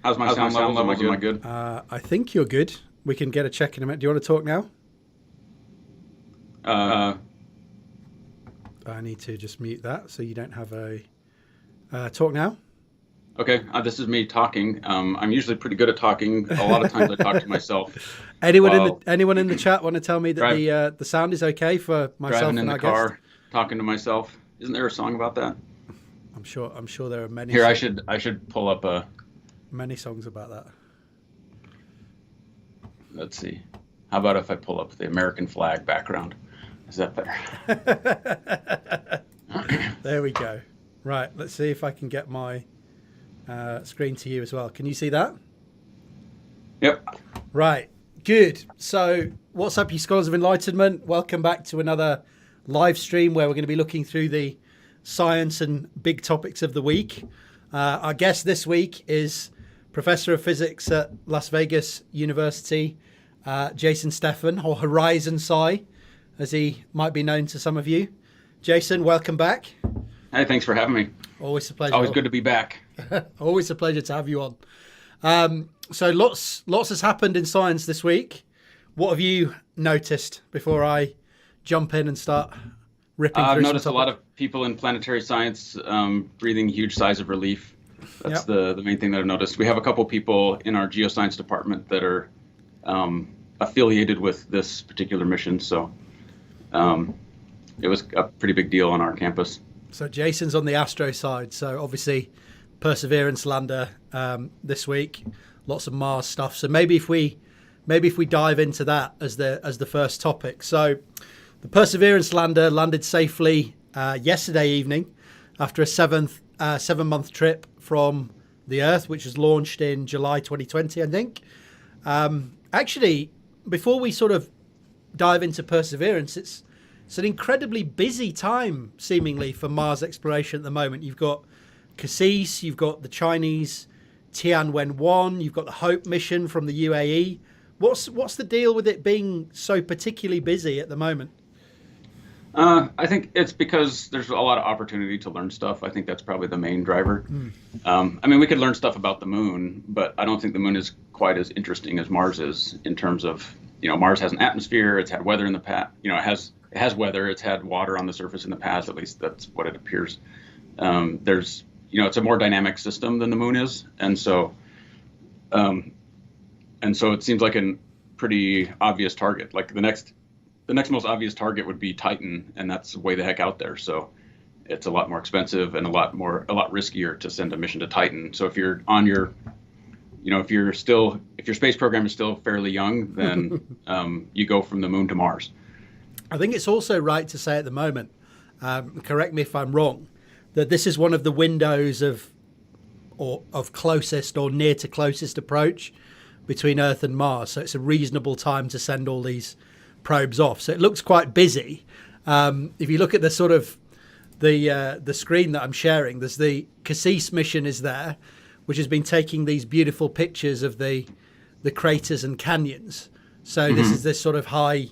How's my sound levels? Am I good? I think you're good. We can get a check in a minute. Do you want to talk now? I need to just mute that so you don't have a talk now. Okay, this is me talking. I'm usually pretty good at talking. A lot of times I talk to myself. Anyone in the chat want to tell me that the sound is okay for myself driving in and the our car, guest? talking to myself. Isn't there a song about that? I'm sure there are many. Here, I should pull up many songs about that. Let's see. How about if I pull up the American flag background? Is that better? There we go. Right, let's see if I can get my screen to you as well. Can you see that? Yep. Right, good. So, what's up, you scholars of enlightenment? Welcome back to another live stream where we're going to be looking through the science and big topics of the week. Our guest this week is Professor of Physics at Las Vegas University, Jason Stephan, or Horizon Sci, as he might be known to some of you. Jason, welcome back. Hey, thanks for having me. Always a pleasure. Always good to be back. Always a pleasure to have you on. So lots has happened in science this week. What have you noticed before I jump in and start ripping through? I've noticed a lot of people in planetary science breathing huge sighs of relief. That's the main thing that I've noticed. We have a couple people in our geoscience department that are affiliated with this particular mission, so it was a pretty big deal on our campus. So Jason's on the Astro side. So obviously, Perseverance lander this week, lots of Mars stuff. So maybe if we dive into that as the first topic. So the Perseverance lander landed safely yesterday evening after a 7-month trip from the Earth, which was launched in July 2020, I think. Actually, before we sort of dive into Perseverance, it's an incredibly busy time, seemingly, for Mars exploration at the moment. You've got Cassis, you've got the Chinese Tianwen-1, you've got the Hope mission from the UAE. What's the deal with it being so particularly busy at the moment? I think it's because there's a lot of opportunity to learn stuff. I think that's probably the main driver. I mean, we could learn stuff about the moon, but I don't think the moon is quite as interesting as Mars is in terms of, Mars has an atmosphere, it's had weather in the past, it has weather, it's had water on the surface in the past, at least that's what it appears. There's, it's a more dynamic system than the moon is. And so it seems like a pretty obvious target. Like the next most obvious target would be Titan, and that's way the heck out there. So it's a lot more expensive and a lot riskier to send a mission to Titan. So if you're on your, if your space program is still fairly young, then you go from the moon to Mars. I think it's also right to say at the moment, correct me if I'm wrong, that this is one of the windows of closest or near to closest approach between Earth and Mars. So it's a reasonable time to send all these probes off. So it looks quite busy. If you look at the sort of the screen that I'm sharing, there's the Cassis mission is there, which has been taking these beautiful pictures of the craters and canyons. So this is this sort of high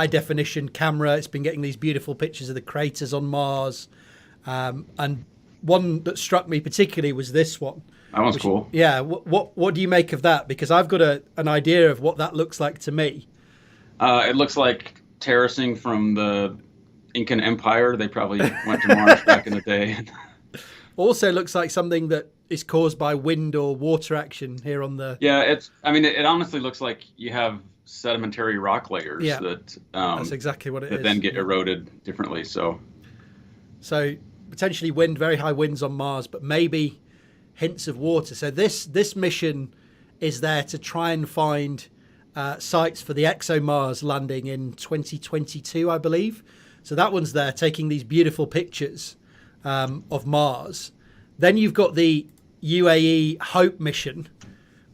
definition camera. It's been getting these beautiful pictures of the craters on Mars. And one that struck me particularly was this one. That one's cool. Yeah. What do you make of that? Because I've got an idea of what that looks like to me. It looks like terracing from the Incan Empire. They probably went to Mars back in the day. Also looks like something that is caused by wind or water action here on the... Yeah, it honestly looks like you have sedimentary rock layers that that's exactly what it is. That then get eroded differently. So potentially very high winds on Mars, but maybe hints of water. So this mission is there to try and find sites for the ExoMars landing in 2022, I believe. So that one's there taking these beautiful pictures of Mars. Then you've got the UAE Hope mission,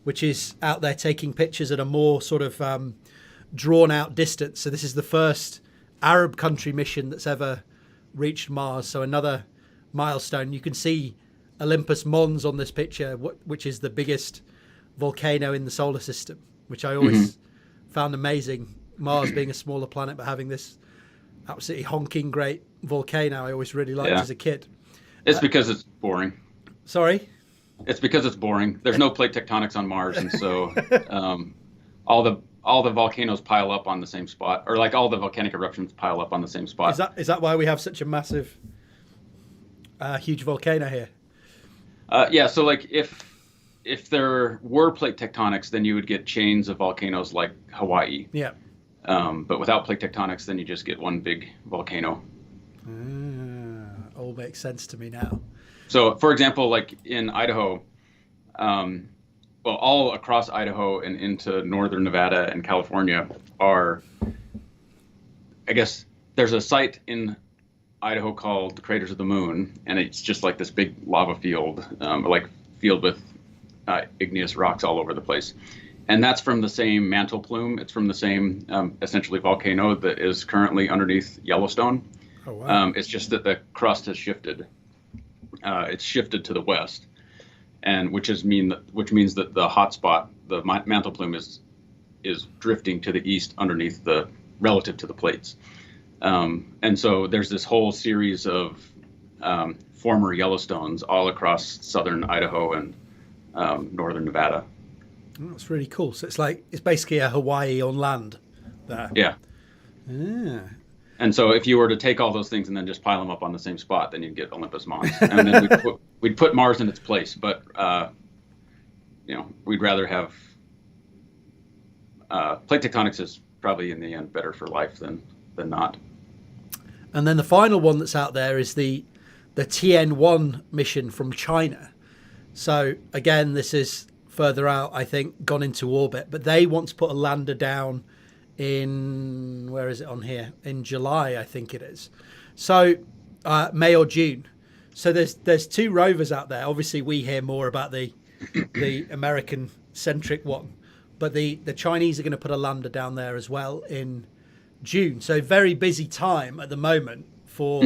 which is out there taking pictures at a more sort of drawn out distance. So this is the first Arab country mission that's ever reached Mars. So another milestone. You can see Olympus Mons on this picture, which is the biggest volcano in the solar system, which I always found amazing. Mars being a smaller planet, but having this absolutely honking great volcano I always really liked as a kid. It's because it's boring. Sorry? It's because it's boring. There's no plate tectonics on Mars, and so um, all the volcanoes pile up on the same spot, or like all the volcanic eruptions pile up on the same spot. Is that why we have such a massive, huge volcano here? Yeah. So like if there were plate tectonics, then you would get chains of volcanoes like Hawaii. Yeah. But without plate tectonics, then you just get one big volcano. All makes sense to me now. So, for example, like in Idaho, well, all across Idaho and into northern Nevada and California are, I guess, there's a site in Idaho called the Craters of the Moon, and it's just like this big lava field, like field with igneous rocks all over the place. And that's from the same mantle plume. It's from the same, essentially, volcano that is currently underneath Yellowstone. Oh, wow. It's just that the crust has shifted. It's shifted to the west, and which means that the hot spot, the mantle plume, is drifting to the east underneath relative to the plates. And so there's this whole series of former Yellowstones all across southern Idaho and northern Nevada. Oh, that's really cool. So it's basically a Hawaii on land there. Yeah. Yeah. And so if you were to take all those things and then just pile them up on the same spot, then you'd get Olympus Mons. And then we'd put Mars in its place. But, we'd rather have plate tectonics is probably in the end better for life than not. And then the final one that's out there is the TN1 mission from China. So again, this is further out, I think, gone into orbit, but they want to put a lander down in, where is it on here? In July, I think it is. So May or June. So there's two rovers out there. Obviously, we hear more about the American centric one, but the Chinese are going to put a lander down there as well in June. So very busy time at the moment for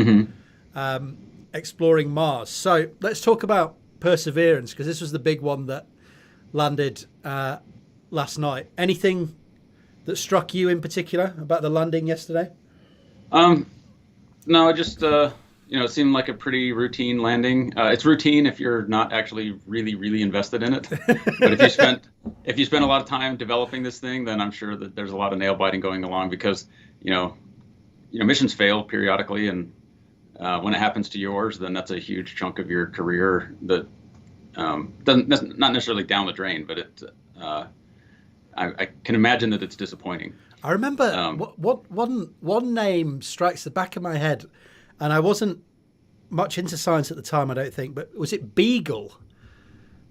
exploring Mars. So let's talk about Perseverance, because this was the big one that landed last night. Anything that struck you in particular about the landing yesterday? No, just it seemed like a pretty routine landing. It's routine if you're not actually really, really invested in it. But if you spent a lot of time developing this thing, then I'm sure that there's a lot of nail biting going along, because missions fail periodically, and when it happens to yours, then that's a huge chunk of your career that not necessarily down the drain, but it. I can imagine that it's disappointing. I remember one name strikes the back of my head, and I wasn't much into science at the time, I don't think, but was it Beagle?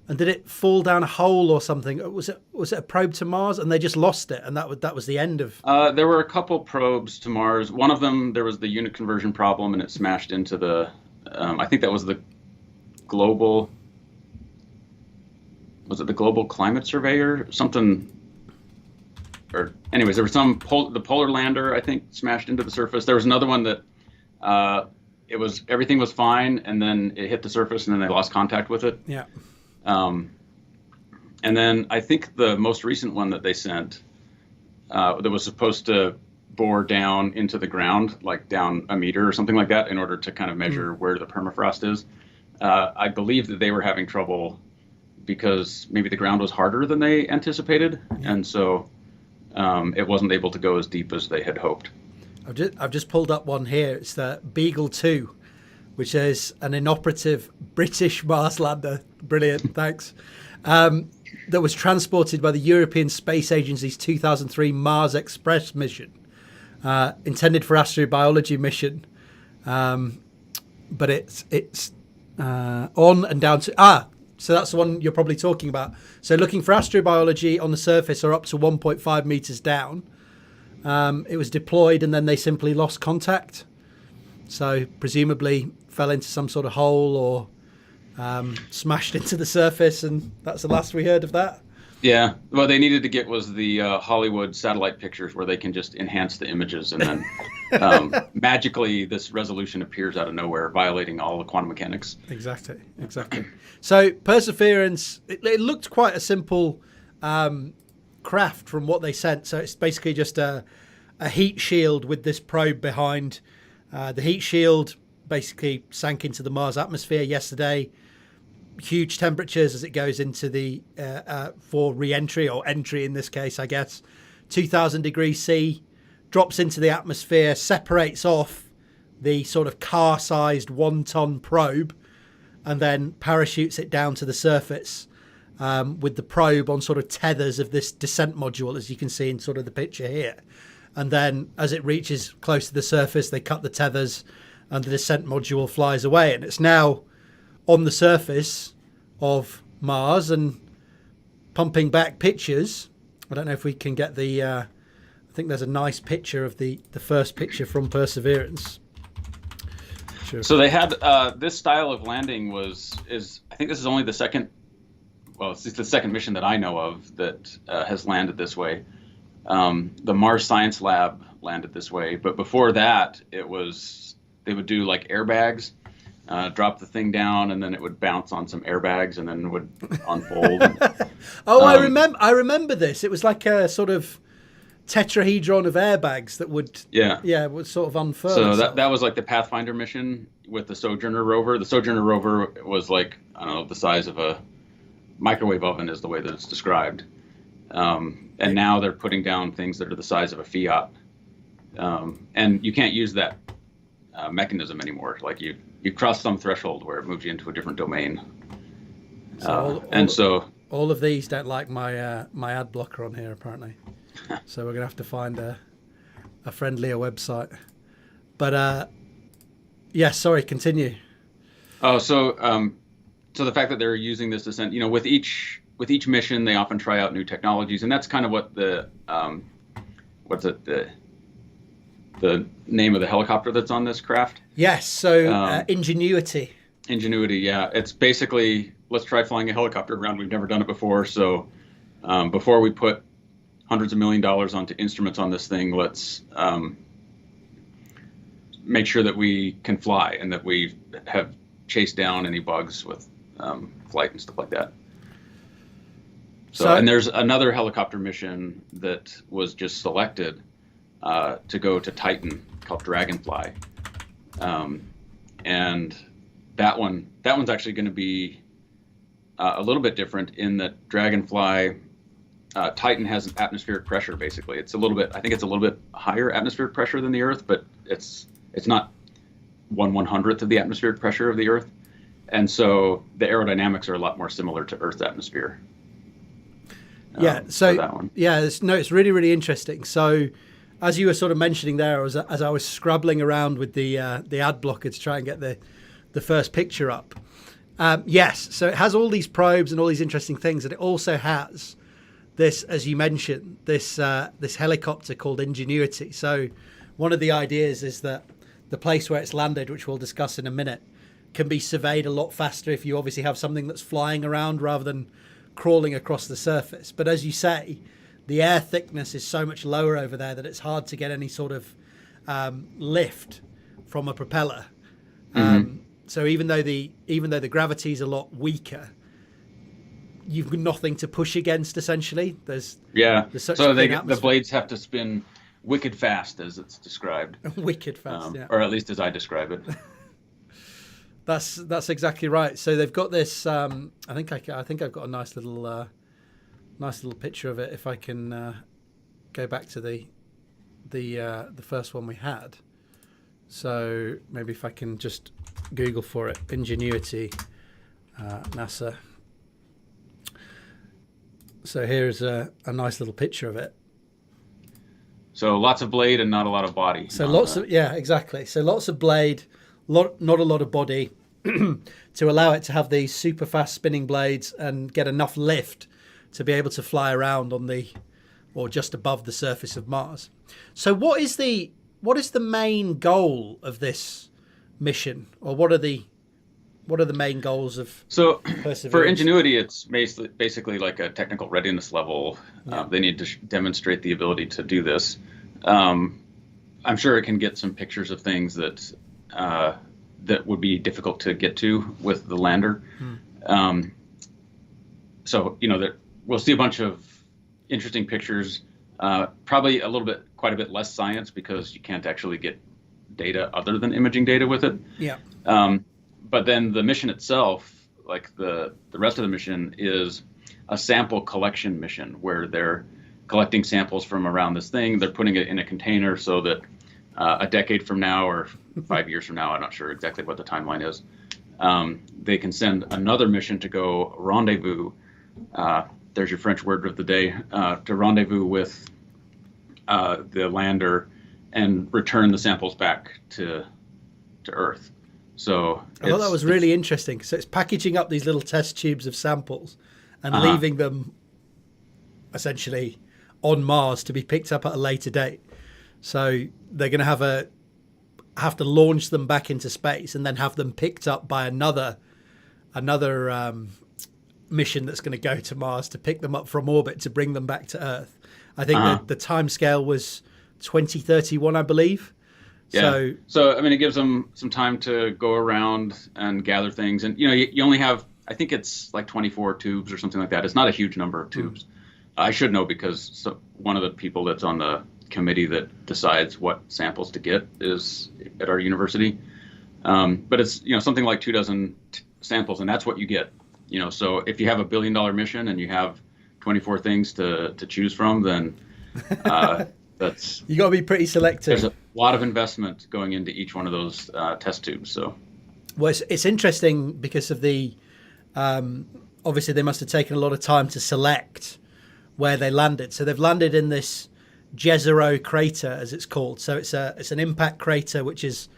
And did it fall down a hole or something? Was it a probe to Mars, and they just lost it, and that was the end of? There were a couple probes to Mars. One of them, there was the unit conversion problem, and it smashed into the. I think that was the global. Was it the Global Climate Surveyor? Something. Or anyways, there was the polar lander, I think, smashed into the surface. There was another one that everything was fine, and then it hit the surface, and then they lost contact with it. Yeah. And then I think the most recent one that they sent that was supposed to bore down into the ground, like down a meter or something like that, in order to kind of measure where the permafrost is. I believe that they were having trouble because maybe the ground was harder than they anticipated, and so it wasn't able to go as deep as they had hoped. I've just pulled up one here. It's the Beagle 2, which is an inoperative British Mars lander. Brilliant, thanks. That was transported by the European Space Agency's 2003 Mars Express mission, intended for astrobiology mission, but it's on and down to So that's the one you're probably talking about. So looking for astrobiology on the surface or up to 1.5 meters down. It was deployed, and then they simply lost contact. So presumably fell into some sort of hole or smashed into the surface, and that's the last we heard of that. Yeah, what they needed to get was the Hollywood satellite pictures, where they can just enhance the images, and then magically this resolution appears out of nowhere, violating all the quantum mechanics. Exactly. So Perseverance, it looked quite a simple craft from what they sent. So it's basically just a heat shield with this probe behind. The heat shield basically sank into the Mars atmosphere yesterday. huge temperatures as it goes into the for re-entry, or entry in this case, I guess. 2,000 degrees C, drops into the atmosphere, separates off the sort of car-sized 1-ton probe, and then parachutes it down to the surface with the probe on sort of tethers of this descent module, as you can see in sort of the picture here. And then as it reaches close to the surface, they cut the tethers and the descent module flies away. And it's now on the surface of Mars and pumping back pictures. I don't know if we can get the... I think there's a nice picture of the first picture from Perseverance. Sure. So they had this style of landing is I think this is only the second, well, it's the second mission that I know of that has landed this way. The Mars Science Lab landed this way, but before that, they would do like airbags, drop the thing down, and then it would bounce on some airbags, and then would unfold. I remember this. It was like a sort of tetrahedron of airbags that would would sort of unfurl. So that was like the Pathfinder mission with the Sojourner rover. The Sojourner rover was like, I don't know, the size of a microwave oven is the way that it's described. And now they're putting down things that are the size of a Fiat. And you can't use that mechanism anymore. Like you cross some threshold where it moves you into a different domain. So all of these don't like my my ad blocker on here, apparently. So we're gonna have to find a friendlier website. But sorry, continue. Oh, so the fact that they're using this descent, with each mission, they often try out new technologies, and that's kind of what the name of the helicopter that's on this craft? Yes, so Ingenuity. Ingenuity, yeah. It's basically, let's try flying a helicopter around. We've never done it before, so before we put hundreds of $1 million onto instruments on this thing, let's make sure that we can fly and that we have chased down any bugs with flight and stuff like that. So, and there's another helicopter mission that was just selected to go to Titan called Dragonfly, and that one's actually going to be a little bit different in that Dragonfly, Titan has an atmospheric pressure. Basically, it's a little bit higher atmospheric pressure than the Earth, but it's not 1/100th of the atmospheric pressure of the Earth, and so the aerodynamics are a lot more similar to Earth's atmosphere. It's really, really interesting. So, as you were sort of mentioning there, as I was scrabbling around with the ad blocker to try and get the first picture up. So it has all these probes and all these interesting things, and it also has this, as you mentioned, this helicopter called Ingenuity. So one of the ideas is that the place where it's landed, which we'll discuss in a minute, can be surveyed a lot faster if you obviously have something that's flying around rather than crawling across the surface. But as you say, the air thickness is so much lower over there that it's hard to get any sort of lift from a propeller. So even though the gravity is a lot weaker, you've got nothing to push against. Essentially, there's such so the blades have to spin wicked fast, as it's described. Wicked fast, or at least as I describe it. That's exactly right. So they've got this. I think I've got a nice little picture of it. If I can go back to the first one we had. So maybe if I can just Google for it, Ingenuity, NASA. So here's a nice little picture of it. So lots of blade and not a lot of body. So exactly. So lots of blade, not a lot of body, to allow it to have these super fast spinning blades and get enough lift to be able to fly around on or just above the surface of Mars. So what is the main goal of this mission, or what are the main goals of Perseverance? For Ingenuity, it's basically like a technical readiness level. They need to demonstrate the ability to do this. I'm sure it can get some pictures of things that would be difficult to get to with the lander. We'll see a bunch of interesting pictures. Probably quite a bit less science, because you can't actually get data other than imaging data with it. Yeah. But then the mission itself, like the rest of the mission is a sample collection mission where they're collecting samples from around this thing. They're putting it in a container so that a decade from now or 5 years from now, I'm not sure exactly what the timeline is, they can send another mission to go rendezvous. There's your French word of the day, to rendezvous with the lander and return the samples back to Earth. So I thought that was really interesting. So it's packaging up these little test tubes of samples and leaving them essentially on Mars to be picked up at a later date. So they're going to have to launch them back into space and then have them picked up by another mission that's going to go to Mars to pick them up from orbit to bring them back to Earth. I think that the time scale was 2031, I believe. Yeah. So I mean, it gives them some time to go around and gather things, and you only have, I think it's like 24 tubes or something like that. It's not a huge number of tubes. I should know because one of the people that's on the committee that decides what samples to get is at our university. But it's something like 24 samples, and that's what you get. So if you have $1 billion mission and you have 24 things to choose from, then that's you got to be pretty selective. There's a lot of investment going into each one of those test tubes. So, well, it's interesting because of the obviously they must have taken a lot of time to select where they landed. So they've landed in this g-2 crater, as it's called. So it's an impact crater which is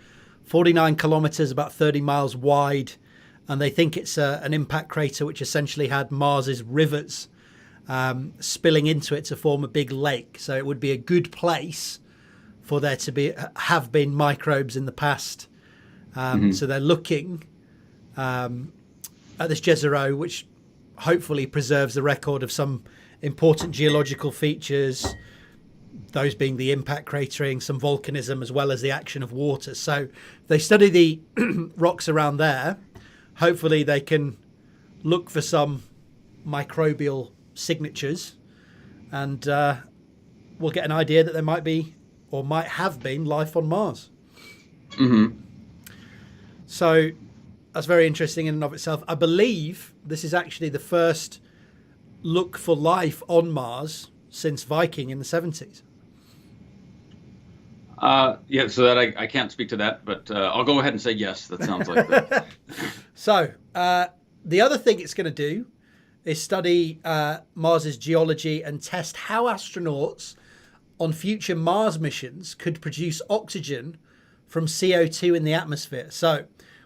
49 kilometers, about 30 miles wide, and they think it's an impact crater which essentially had Mars's rivers spilling into it to form a big lake. So it would be a good place for there to have been microbes in the past. So they're looking at this g-2, which hopefully preserves the record of some important geological features, those being the impact cratering, some volcanism, as well as the action of water. So they study the rocks around there. Hopefully they can look for some microbial signatures, and we'll get an idea that there might be or might have been life on Mars. So that's very interesting in and of itself. I believe this is actually the first look for life on Mars since Viking in the 70s. Yeah, so that I can't speak to that, but I'll go ahead and say yes. That sounds like that. So the other thing it's going to do is study Mars's geology and test how astronauts on future Mars missions could produce oxygen from CO2 in the atmosphere. So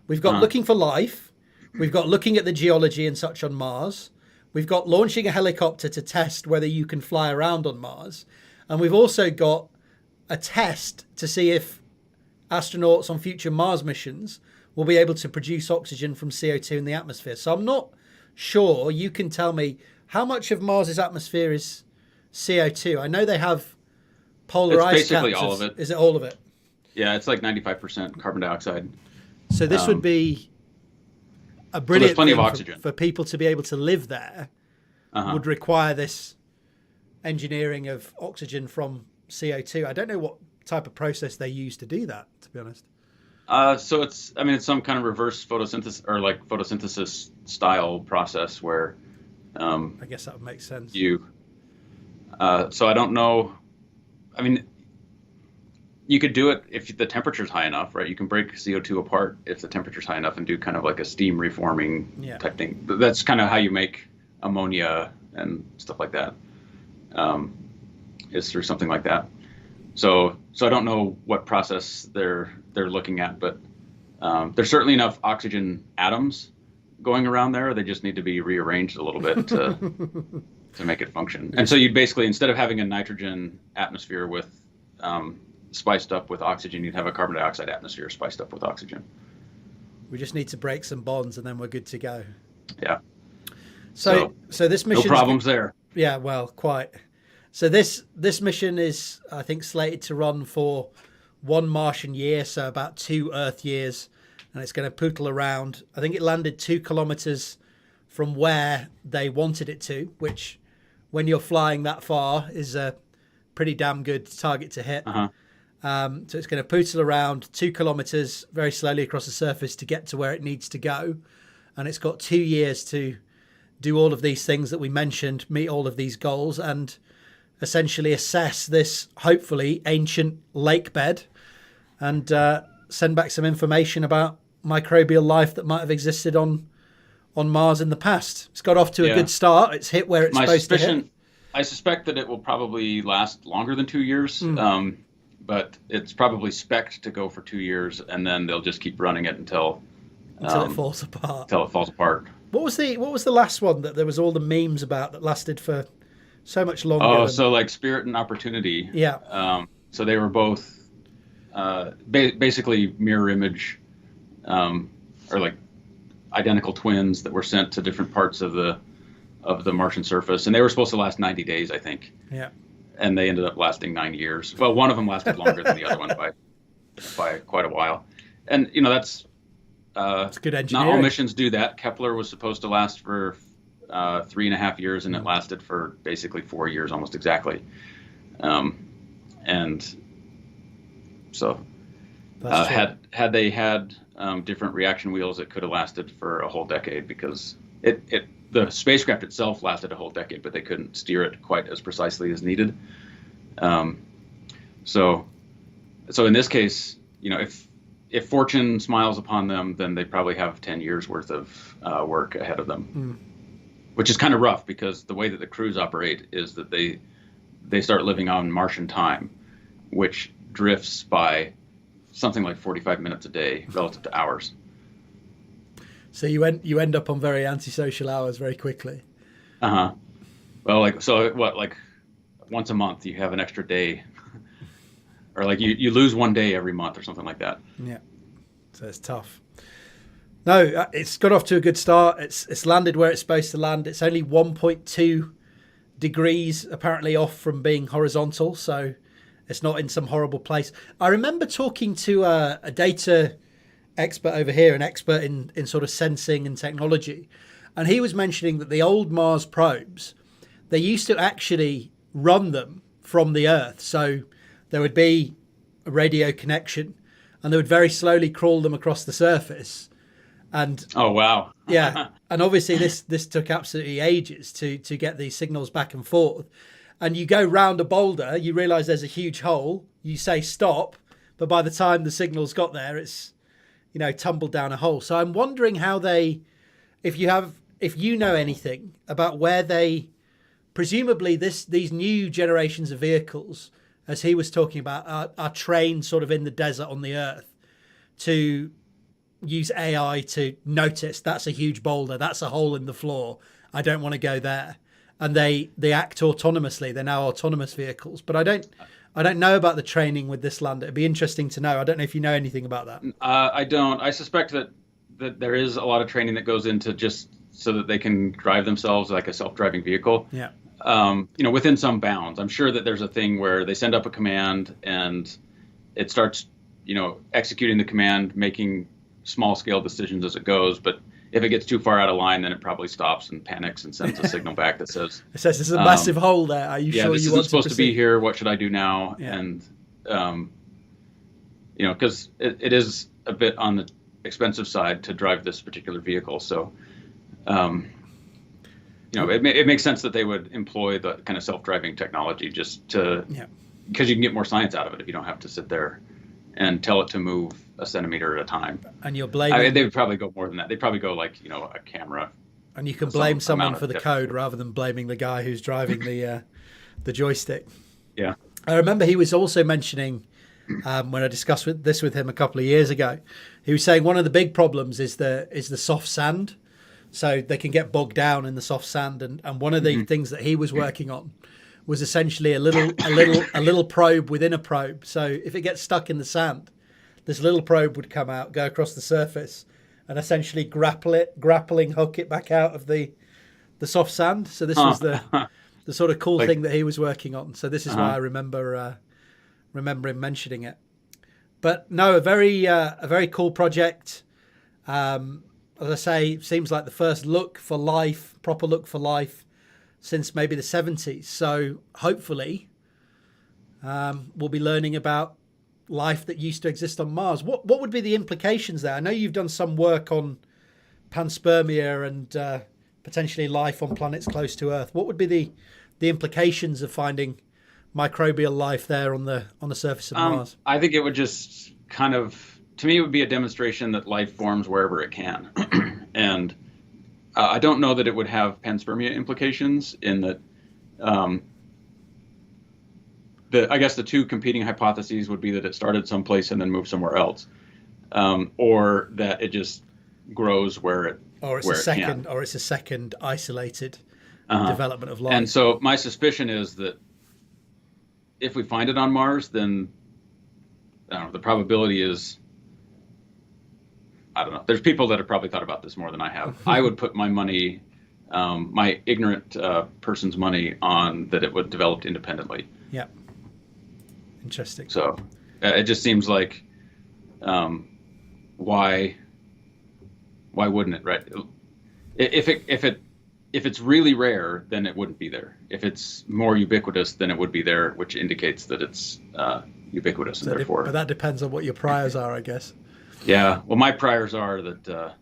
we've got looking for life, we've got looking at the geology and such on Mars, we've got launching a helicopter to test whether you can fly around on Mars, and we've also got a test to see if astronauts on future Mars missions will be able to produce oxygen from CO2 in the atmosphere. So I'm not sure. You can tell me how much of Mars's atmosphere is CO2. I know they have polar ice caps. It's basically all of it. Is it all of it? Yeah, it's like 95% carbon dioxide. So this would be a brilliant plenty thing of oxygen for people to be able to live there. Would require this engineering of oxygen from CO2. I don't know what type of process they use to do that, to be honest. So it's some kind of reverse photosynthesis or like photosynthesis style process where I guess that would make sense. So I don't know. I mean, you could do it if the temperature's high enough, right? You can break CO2 apart if the temperature's high enough and do kind of like a steam reforming type thing. That's kind of how you make ammonia and stuff like that. Is through something like that. So I don't know what process they're looking at, but there's certainly enough oxygen atoms going around there. They just need to be rearranged a little bit to make it function. And so you'd basically, instead of having a nitrogen atmosphere with spiced up with oxygen, you'd have a carbon dioxide atmosphere spiced up with oxygen. We just need to break some bonds and then we're good to go. Yeah. So this mission, no problems there. Yeah, well, quite. So this mission is, I think, slated to run for 1 Martian year, so about 2 Earth years, and it's going to pootle around. I think it landed 2 kilometers from where they wanted it to, which, when you're flying that far, is a pretty damn good target to hit. So it's going to pootle around 2 kilometers very slowly across the surface to get to where it needs to go. and it's got 2 years to do all of these things that we mentioned, meet all of these goals, and essentially assess this hopefully ancient lake bed and send back some information about microbial life that might have existed on Mars in the past. It's got off to a good start. It's hit where it's supposed to hit. I suspect that it will probably last longer than 2 years, but it's probably spec'd to go for 2 years, and then they'll just keep running it until it falls apart. Until it falls apart. What was the last one that there was all the memes about that lasted for so much longer? Oh, so like Spirit and Opportunity. Yeah. So they were both basically mirror image, or like identical twins that were sent to different parts of the Martian surface, and they were supposed to last 90 days, I think. Yeah. And they ended up lasting 9 years. Well, one of them lasted longer than the other one by quite a while. And that's good engineering. Not all missions do that. Kepler was supposed to last for 3.5 years, and it lasted for basically 4 years, almost exactly. And so had they had different reaction wheels, it could have lasted for a whole decade, because the spacecraft itself lasted a whole decade, but they couldn't steer it quite as precisely as needed. So in this case, if fortune smiles upon them, then they probably have 10 years worth of work ahead of them, which is kind of rough, because the way that the Cruz operate is that they start living on Martian time, which drifts by something like 45 minutes a day relative to hours. So you end up on very antisocial hours very quickly. Well, like once a month you have an extra day, or like you lose one day every month or something like that. Yeah, so it's tough. No, it's got off to a good start. It's landed where it's supposed to land. It's only 1.2 degrees apparently off from being horizontal, so it's not in some horrible place. I remember talking to a data expert over here, an expert in sort of sensing and technology, and he was mentioning that the old Mars probes, they used to actually run them from the Earth. So there would be a radio connection, and they would very slowly crawl them across the surface. And oh wow. Yeah, and obviously this took absolutely ages to get these signals back and forth. And you go round a boulder, you realize there's a huge hole, you say stop, but by the time the signal's got there, it's tumbled down a hole. So I'm wondering how if you know anything about where they, presumably these new generations of vehicles, as he was talking about, are trained sort of in the desert on the Earth to use AI to notice that's a huge boulder, that's a hole in the floor, I don't want to go there. And they act autonomously. They're now autonomous vehicles. But I don't know about the training with this lander. It'd be interesting to know. I don't know if you know anything about that. I don't. I suspect that there is a lot of training that goes into just so that they can drive themselves like a self-driving vehicle. Yeah. Within some bounds. I'm sure that there's a thing where they send up a command and it starts, executing the command, making small-scale decisions as it goes. But if it gets too far out of line, then it probably stops and panics and sends a signal back that says, there's a massive hole there. Are you sure you want to proceed? This isn't supposed to be here. What should I do now? Yeah. And, because it is a bit on the expensive side to drive this particular vehicle. So, it makes sense that they would employ the kind of self-driving technology just because you can get more science out of it if you don't have to sit there and tell it to move a centimeter at a time. And you're blaming... they would probably go more than that. They'd probably go like, a camera. And you can blame someone for the code rather than blaming the guy who's driving the joystick. Yeah. I remember he was also mentioning, when I discussed this with him a couple of years ago, he was saying one of the big problems is the soft sand. So they can get bogged down in the soft sand. And one of the things that he was working on was essentially a little probe within a probe. So if it gets stuck in the sand, this little probe would come out, go across the surface, and essentially grappling hook it back out of the soft sand. So this was the sort of cool thing that he was working on. So this is why I remember him mentioning it. But no, a very cool project. As I say, seems like the first proper look for life since maybe the 70s. So hopefully we'll be learning about life that used to exist on Mars. What would be the implications there? I know you've done some work on panspermia and potentially life on planets close to Earth, what would be the implications of finding microbial life there on the surface of Mars? I think it would just kind of, to me, it would be a demonstration that life forms wherever it can. And I don't know that it would have panspermia implications in that. I guess the two competing hypotheses would be that it started someplace and then moved somewhere else, or that it just grows where it can. Or it's a second isolated development of life. And so my suspicion is that if we find it on Mars, then I don't know, the probability is, I don't know. There's people that have probably thought about this more than I have. I would put my money, my ignorant person's money, on that it would develop independently. Yeah. Interesting. So it just seems like, why wouldn't it, right? If it's really rare, then it wouldn't be there. If it's more ubiquitous, then it would be there, which indicates that it's ubiquitous, and therefore. But that depends on what your priors are, I guess. Yeah. Well, my priors are that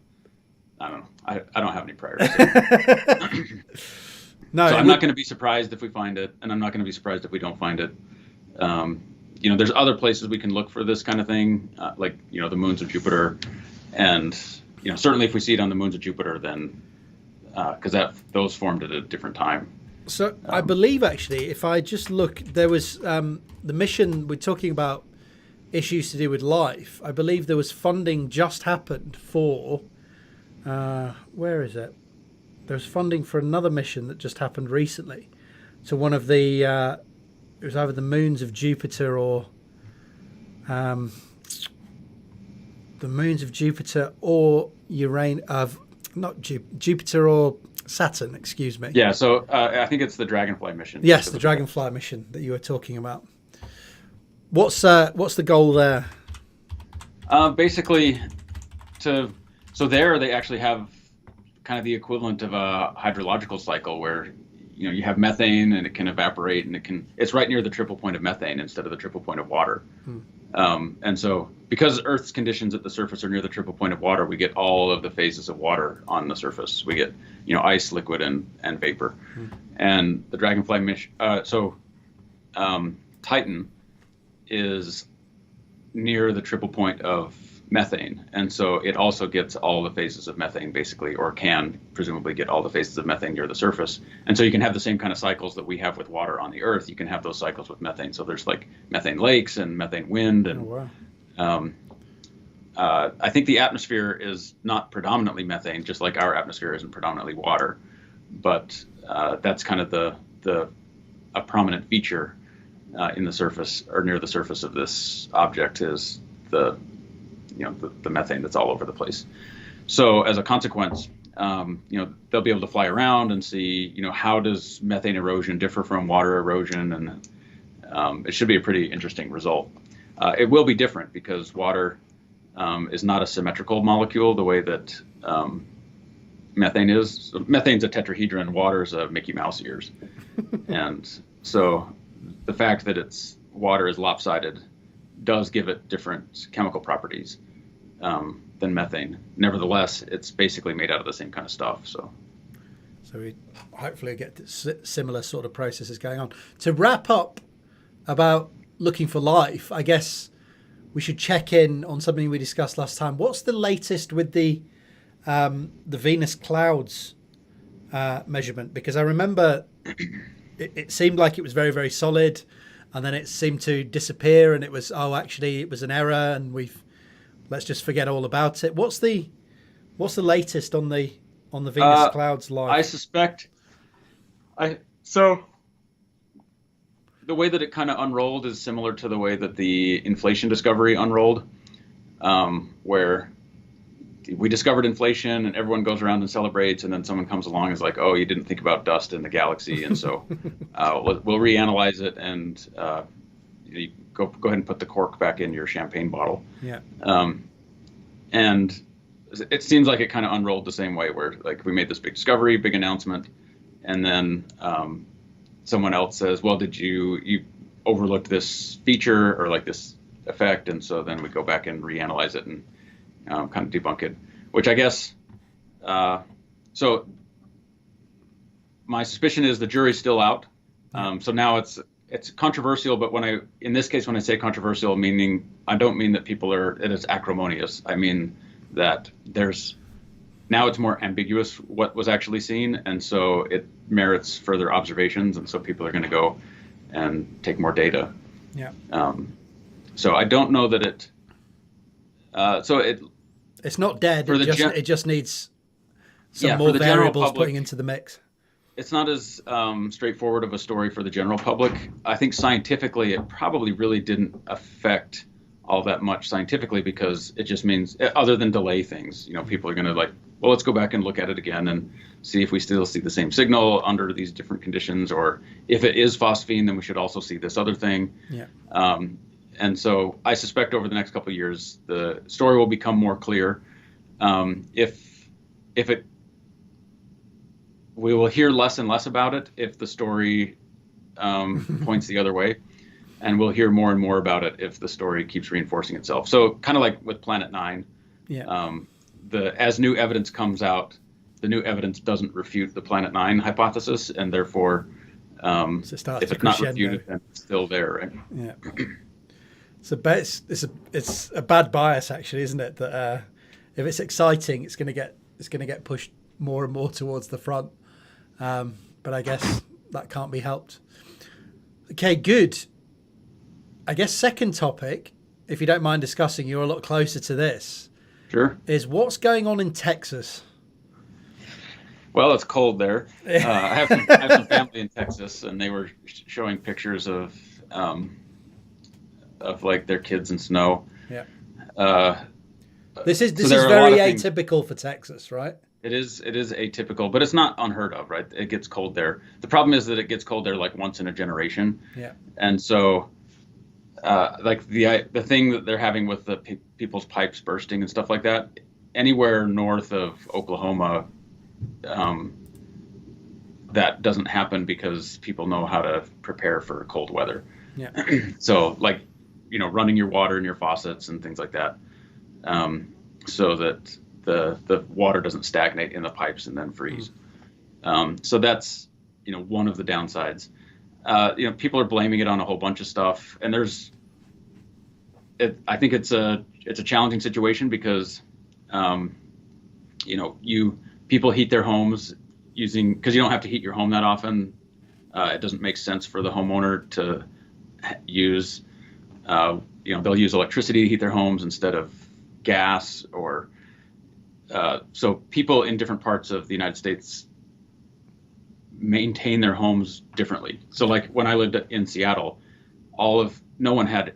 I don't know. I don't have any priors. No. So I'm not going to be surprised if we find it, and I'm not going to be surprised if we don't find it. There's other places we can look for this kind of thing, like the moons of Jupiter, and certainly if we see it on the moons of Jupiter, then because those formed at a different time. So I believe, actually, if I just look, there was the mission, we're talking about issues to do with life. I believe there was funding just happened for, where is it? There's funding for another mission that just happened recently to one of the, it was either the moons of Jupiter or the moons of Jupiter or Uranus, not Jupiter or Saturn, excuse me. Yeah, so I think it's the Dragonfly mission. Yes, the Dragonfly mission that you were talking about. What's the goal there? Basically, so there they actually have kind of the equivalent of a hydrological cycle where you have methane and it can evaporate, and it's right near the triple point of methane instead of the triple point of water. And so because Earth's conditions at the surface are near the triple point of water, we get all of the phases of water on the surface. We get ice, liquid, and vapor. And the Dragonfly mission, Titan is near the triple point of methane, and so it also gets all the phases of methane, basically, or can presumably get all the phases of methane near the surface. And so you can have the same kind of cycles that we have with water on the Earth. You can have those cycles with methane. So there's like methane lakes and methane wind, and I think the atmosphere is not predominantly methane, just like our atmosphere isn't predominantly water, but that's kind of a prominent feature in the surface, or near the surface of this object, is the methane that's all over the place. So as a consequence, they'll be able to fly around and see, how does methane erosion differ from water erosion, and it should be a pretty interesting result. It will be different because water is not a symmetrical molecule the way that methane is. So methane's a tetrahedron, water's a Mickey Mouse ears. And so the fact that water is lopsided does give it different chemical properties than methane. Nevertheless, it's basically made out of the same kind of stuff. So we hopefully get similar sort of processes going on. To wrap up about looking for life, I guess we should check in on something we discussed last time. What's the latest with the Venus clouds measurement? Because I remember it seemed like it was very, very solid, and then it seemed to disappear, and it was, actually it was an error, and let's just forget all about it. What's the latest on the Venus clouds live? I suspect so the way that it kind of unrolled is similar to the way that the inflation discovery unrolled, where we discovered inflation and everyone goes around and celebrates, and then someone comes along and is like, oh, you didn't think about dust in the galaxy, and so we'll reanalyze it, and you go ahead and put the cork back in your champagne bottle. Yeah. And it seems like it kind of unrolled the same way, where like we made this big discovery, big announcement, and then someone else says, well, did you overlooked this feature or like this effect, and so then we go back and reanalyze it and kind of debunk it, which I guess So my suspicion is the jury's still out. So now it's controversial, but in this case, when I say controversial, meaning I don't mean that it is acrimonious. I mean that now it's more ambiguous what was actually seen, and so it merits further observations, and so people are going to go and take more data. Yeah. So I don't know that it's not dead. It just needs some more variables putting into the mix. It's not as straightforward of a story for the general public. I think scientifically, it probably really didn't affect all that much scientifically, because it just means, other than delay things, people are going to well, let's go back and look at it again and see if we still see the same signal under these different conditions, or if it is phosphine, then we should also see this other thing. Yeah. And so I suspect over the next couple of years, the story will become more clear. We will hear less and less about it if the story points the other way, and we'll hear more and more about it if the story keeps reinforcing itself. So kind of like with Planet 9, as new evidence comes out, the new evidence doesn't refute the Planet 9 hypothesis, and therefore, if it's not refuted, then it's still there, right? Yeah. It's a bad bias, actually, isn't it? That if it's exciting, it's going to get pushed more and more towards the front. But I guess that can't be helped. Okay, good. I guess second topic, if you don't mind discussing, you're a lot closer to this. Sure. Is what's going on in Texas? Well, it's cold there. I have some family in Texas, and they were showing pictures of like their kids in snow. Yeah. This is very atypical for Texas, right? It is atypical, but it's not unheard of, right? It gets cold there. The problem is that it gets cold there like once in a generation. Yeah. And so, like the thing that they're having with the people's pipes bursting and stuff like that, anywhere north of Oklahoma, that doesn't happen because people know how to prepare for cold weather. Yeah. So, like, running your water in your faucets and things like that, so that the water doesn't stagnate in the pipes and then freeze. So that's, one of the downsides. People are blaming it on a whole bunch of stuff, and I think it's a challenging situation because, people heat their homes because you don't have to heat your home that often. It doesn't make sense for the homeowner to use, they'll use electricity to heat their homes instead of gas or, so people in different parts of the United States maintain their homes differently. So like when I lived in Seattle, no one had,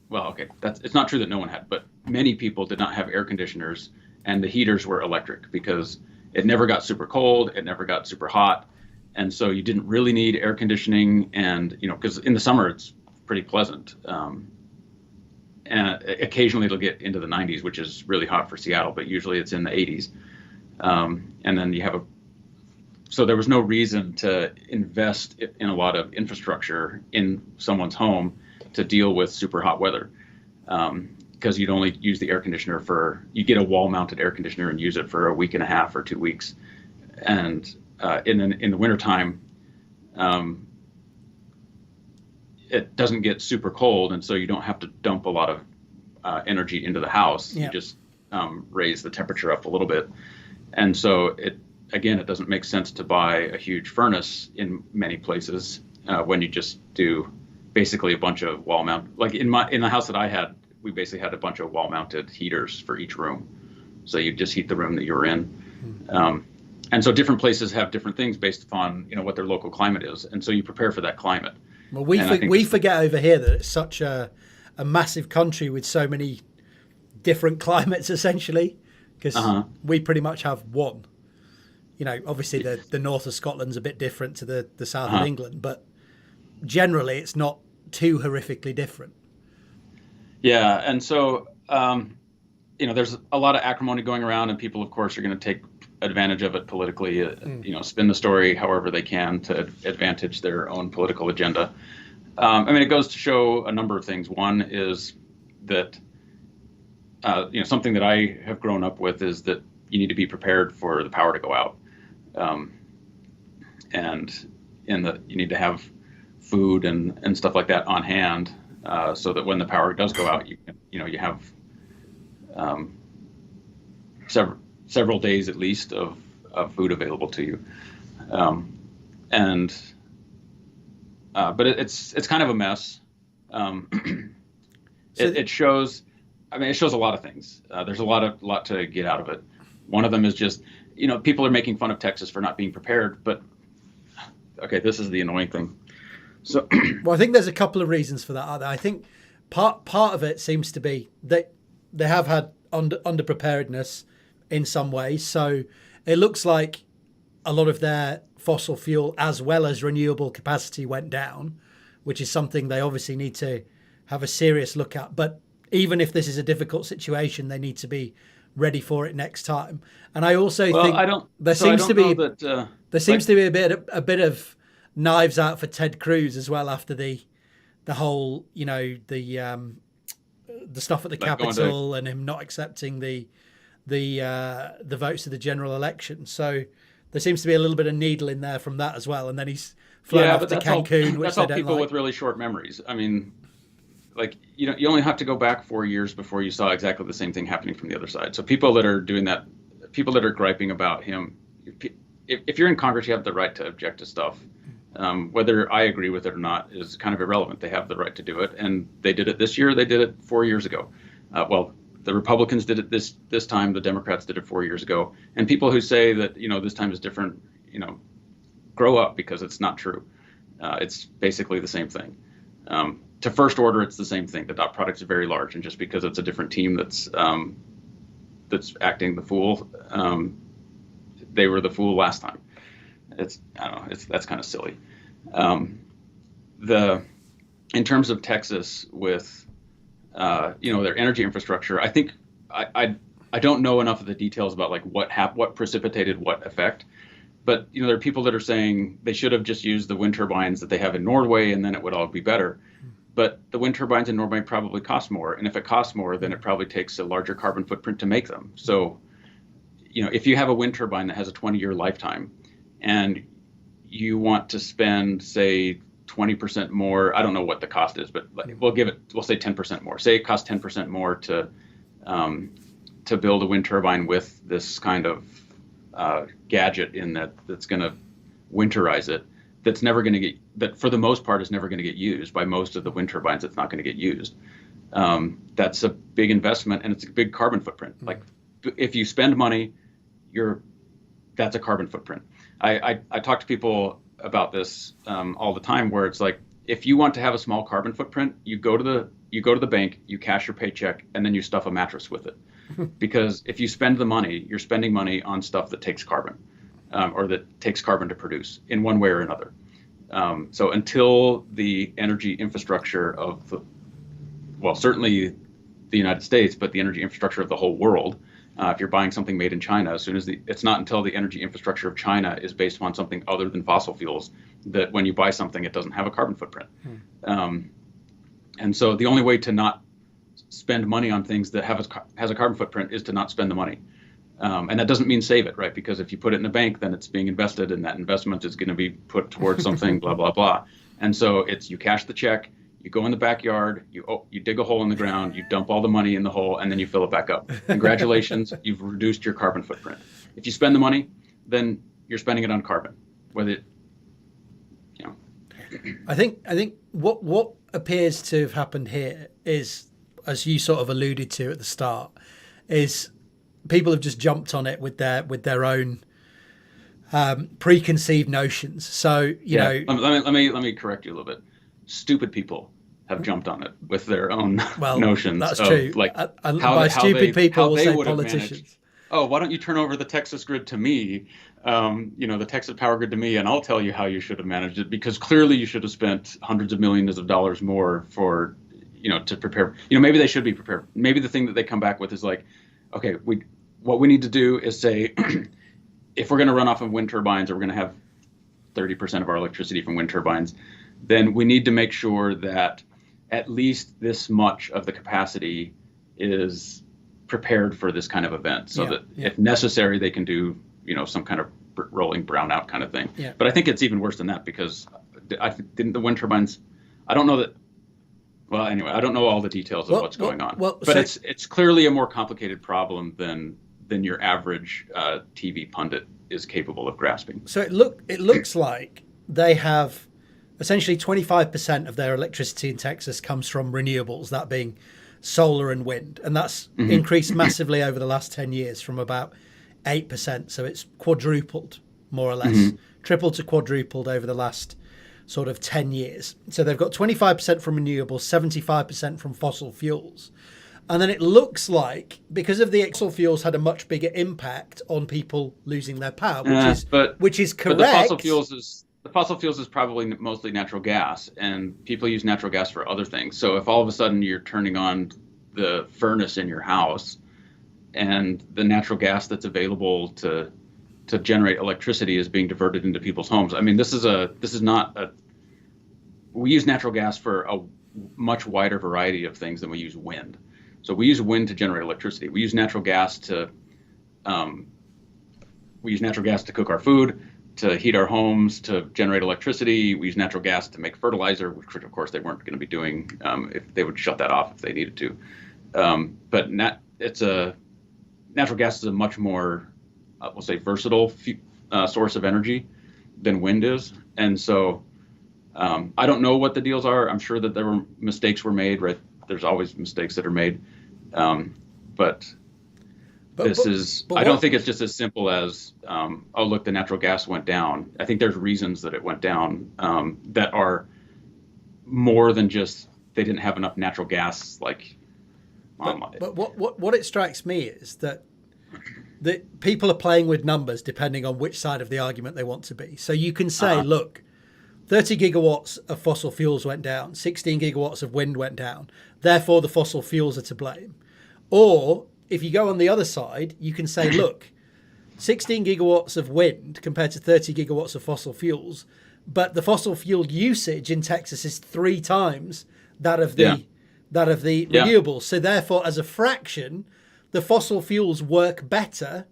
well, okay, it's not true that no one had, but many people did not have air conditioners, and the heaters were electric because it never got super cold, it never got super hot. And so you didn't really need air conditioning, and, because in the summer it's pretty pleasant. And occasionally it'll get into the 90s, which is really hot for Seattle, but usually it's in the 80s. And then you so there was no reason to invest in a lot of infrastructure in someone's home to deal with super hot weather. Because you'd only use the air conditioner you get a wall-mounted air conditioner and use it for a week and a half or 2 weeks. And in the wintertime, it doesn't get super cold, and so you don't have to dump a lot of energy into the house. Yeah. You just raise the temperature up a little bit. And so it doesn't make sense to buy a huge furnace in many places when you just do basically a bunch of wall mount. Like in the house that I had, we basically had a bunch of wall mounted heaters for each room. So you just heat the room that you're in. And so different places have different things based upon, what their local climate is. And so you prepare for that climate. Well, we forget over here that it's such a massive country with so many different climates, essentially, because we pretty much have one. Obviously the north of Scotland's a bit different to the south of England, but generally it's not too horrifically different. Yeah, and so, there's a lot of acrimony going around, and people, of course, are going to take advantage of it politically, spin the story however they can to advantage their own political agenda. It goes to show a number of things. One is that, something that I have grown up with is that you need to be prepared for the power to go out, and you need to have food and stuff like that on hand, so that when the power does go out, you have several days at least of food available to you, but it's kind of a mess. It shows. I mean, it shows a lot of things. There's a lot to get out of it. One of them is just, people are making fun of Texas for not being prepared, but okay, this is the annoying thing. So, well, I think there's a couple of reasons for that. I think part of it seems to be that they have had under preparedness in some ways. So it looks like a lot of their fossil fuel as well as renewable capacity went down, which is something they obviously need to have a serious look at. But even if this is a difficult situation, they need to be ready for it next time. And I also think there seems to be a bit of knives out for Ted Cruz as well after the whole, the stuff at the Capitol and him not accepting the votes of the general election. So there seems to be a little bit of needle in there from that as well. And then he's flown off to Cancun, which they don't like. That's all people with really short memories. I mean, you only have to go back 4 years before you saw exactly the same thing happening from the other side. So people that are doing that, people that are griping about him, if you're in Congress, you have the right to object to stuff. Whether I agree with it or not is kind of irrelevant. They have the right to do it, and they did it this year. They did it 4 years ago. The Republicans did it this time. The Democrats did it 4 years ago. And people who say that this time is different, grow up, because it's not true. It's basically the same thing. To first order, it's the same thing. The dot products are very large, and just because it's a different team that's acting the fool, they were the fool last time. That's kind of silly. In terms of Texas with their energy infrastructure, I think I don't know enough of the details about what precipitated what effect. But there are people that are saying they should have just used the wind turbines that they have in Norway, and then it would all be better. But the wind turbines in Norway probably cost more, and if it costs more, then it probably takes a larger carbon footprint to make them. So, if you have a wind turbine that has a 20-year lifetime, and you want to spend, say, 20% more, I don't know what the cost is, but we'll say 10% more. Say it costs 10% more to build a wind turbine with this kind of gadget in that's going to winterize it. That's never going to get, that for the most part is never going to get used by most of the wind turbines. It's not going to get used. That's a big investment, and it's a big carbon footprint. If you spend money, that's a carbon footprint. I talk to people about this all the time, where it's like, if you want to have a small carbon footprint, you go to the bank, you cash your paycheck, and then you stuff a mattress with it. Because if you spend the money, you're spending money on stuff that takes carbon, or that takes carbon to produce in one way or another. So until the energy infrastructure of certainly the United States, but the energy infrastructure of the whole world, if you're buying something made in China, it's not until the energy infrastructure of China is based on something other than fossil fuels that when you buy something, it doesn't have a carbon footprint. And so the only way to not spend money on things that has a carbon footprint is to not spend the money. And that doesn't mean save it, right? Because if you put it in a bank, then it's being invested, and that investment is going to be put towards something, blah, blah, blah. And so you cash the check, you go in the backyard, you dig a hole in the ground, you dump all the money in the hole, and then you fill it back up. Congratulations, you've reduced your carbon footprint. If you spend the money, then you're spending it on carbon. I think what appears to have happened here is, as you sort of alluded to at the start, is people have just jumped on it with their own preconceived notions. So let me correct you a little bit. Stupid people have jumped on it with their own notions. That's true. By stupid people, we'll say politicians. Why don't you turn over the Texas grid to me? The Texas power grid to me, and I'll tell you how you should have managed it, because clearly you should have spent hundreds of millions of dollars more for, to prepare. Maybe they should be prepared. Maybe the thing that they come back with is like, okay, what we need to do is say, if we're going to run off of wind turbines, or we're going to have 30% of our electricity from wind turbines, then we need to make sure that at least this much of the capacity is prepared for this kind of event, so that if necessary, they can do, some kind of rolling brownout kind of thing. Yeah. But I think it's even worse than that, because didn't the wind turbines, I don't know that. Well, anyway, I don't know all the details of what's going on. But it's clearly a more complicated problem than your average TV pundit is capable of grasping. So it looks like they have essentially 25% of their electricity in Texas comes from renewables, that being solar and wind. And that's increased massively over the last 10 years from about 8%. So it's quadrupled, more or less, tripled to quadrupled over the last sort of 10 years. So they've got 25% from renewables, 75% from fossil fuels. And then it looks like, because of the fossil fuels had a much bigger impact on people losing their power, which is correct. But the fossil fuels is probably mostly natural gas, and people use natural gas for other things. So if all of a sudden you're turning on the furnace in your house, and the natural gas that's available to generate electricity is being diverted into people's homes. I mean, we use natural gas for a much wider variety of things than we use wind. So we use wind to generate electricity. We use natural gas to cook our food, to heat our homes, to generate electricity. We use natural gas to make fertilizer, which of course they weren't going to be doing if they would shut that off if they needed to. But natural gas is a much more, we'll say, versatile source of energy than wind is. And so I don't know what the deals are. I'm sure that mistakes were made, right? There's always mistakes that are made. But I don't think it's just as simple as, oh, look, the natural gas went down. I think there's reasons that it went down that are more than just they didn't have enough natural gas. But what it strikes me is that people are playing with numbers depending on which side of the argument they want to be. So you can say, look, 30 gigawatts of fossil fuels went down, 16 gigawatts of wind went down, therefore the fossil fuels are to blame. Or if you go on the other side, you can say, look, 16 gigawatts of wind compared to 30 gigawatts of fossil fuels, but the fossil fuel usage in Texas is 3 times that of the renewables. So therefore, as a fraction, the fossil fuels work better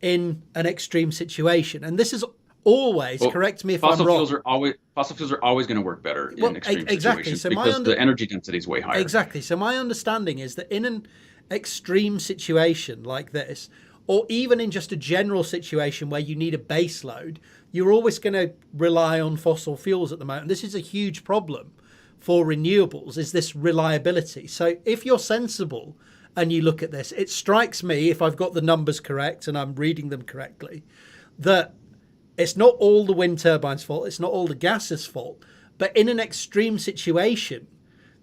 in an extreme situation. And this is always, correct me if I'm wrong. Fossil fuels are always going to work better in extreme situations, because the energy density is way higher. Exactly. So my understanding is that in an extreme situation like this, or even in just a general situation where you need a base load, you're always going to rely on fossil fuels at the moment. This is a huge problem for renewables, is this reliability. So if you're sensible and you look at this, it strikes me, if I've got the numbers correct and I'm reading them correctly, that it's not all the wind turbines' fault, it's not all the gas's fault, but in an extreme situation,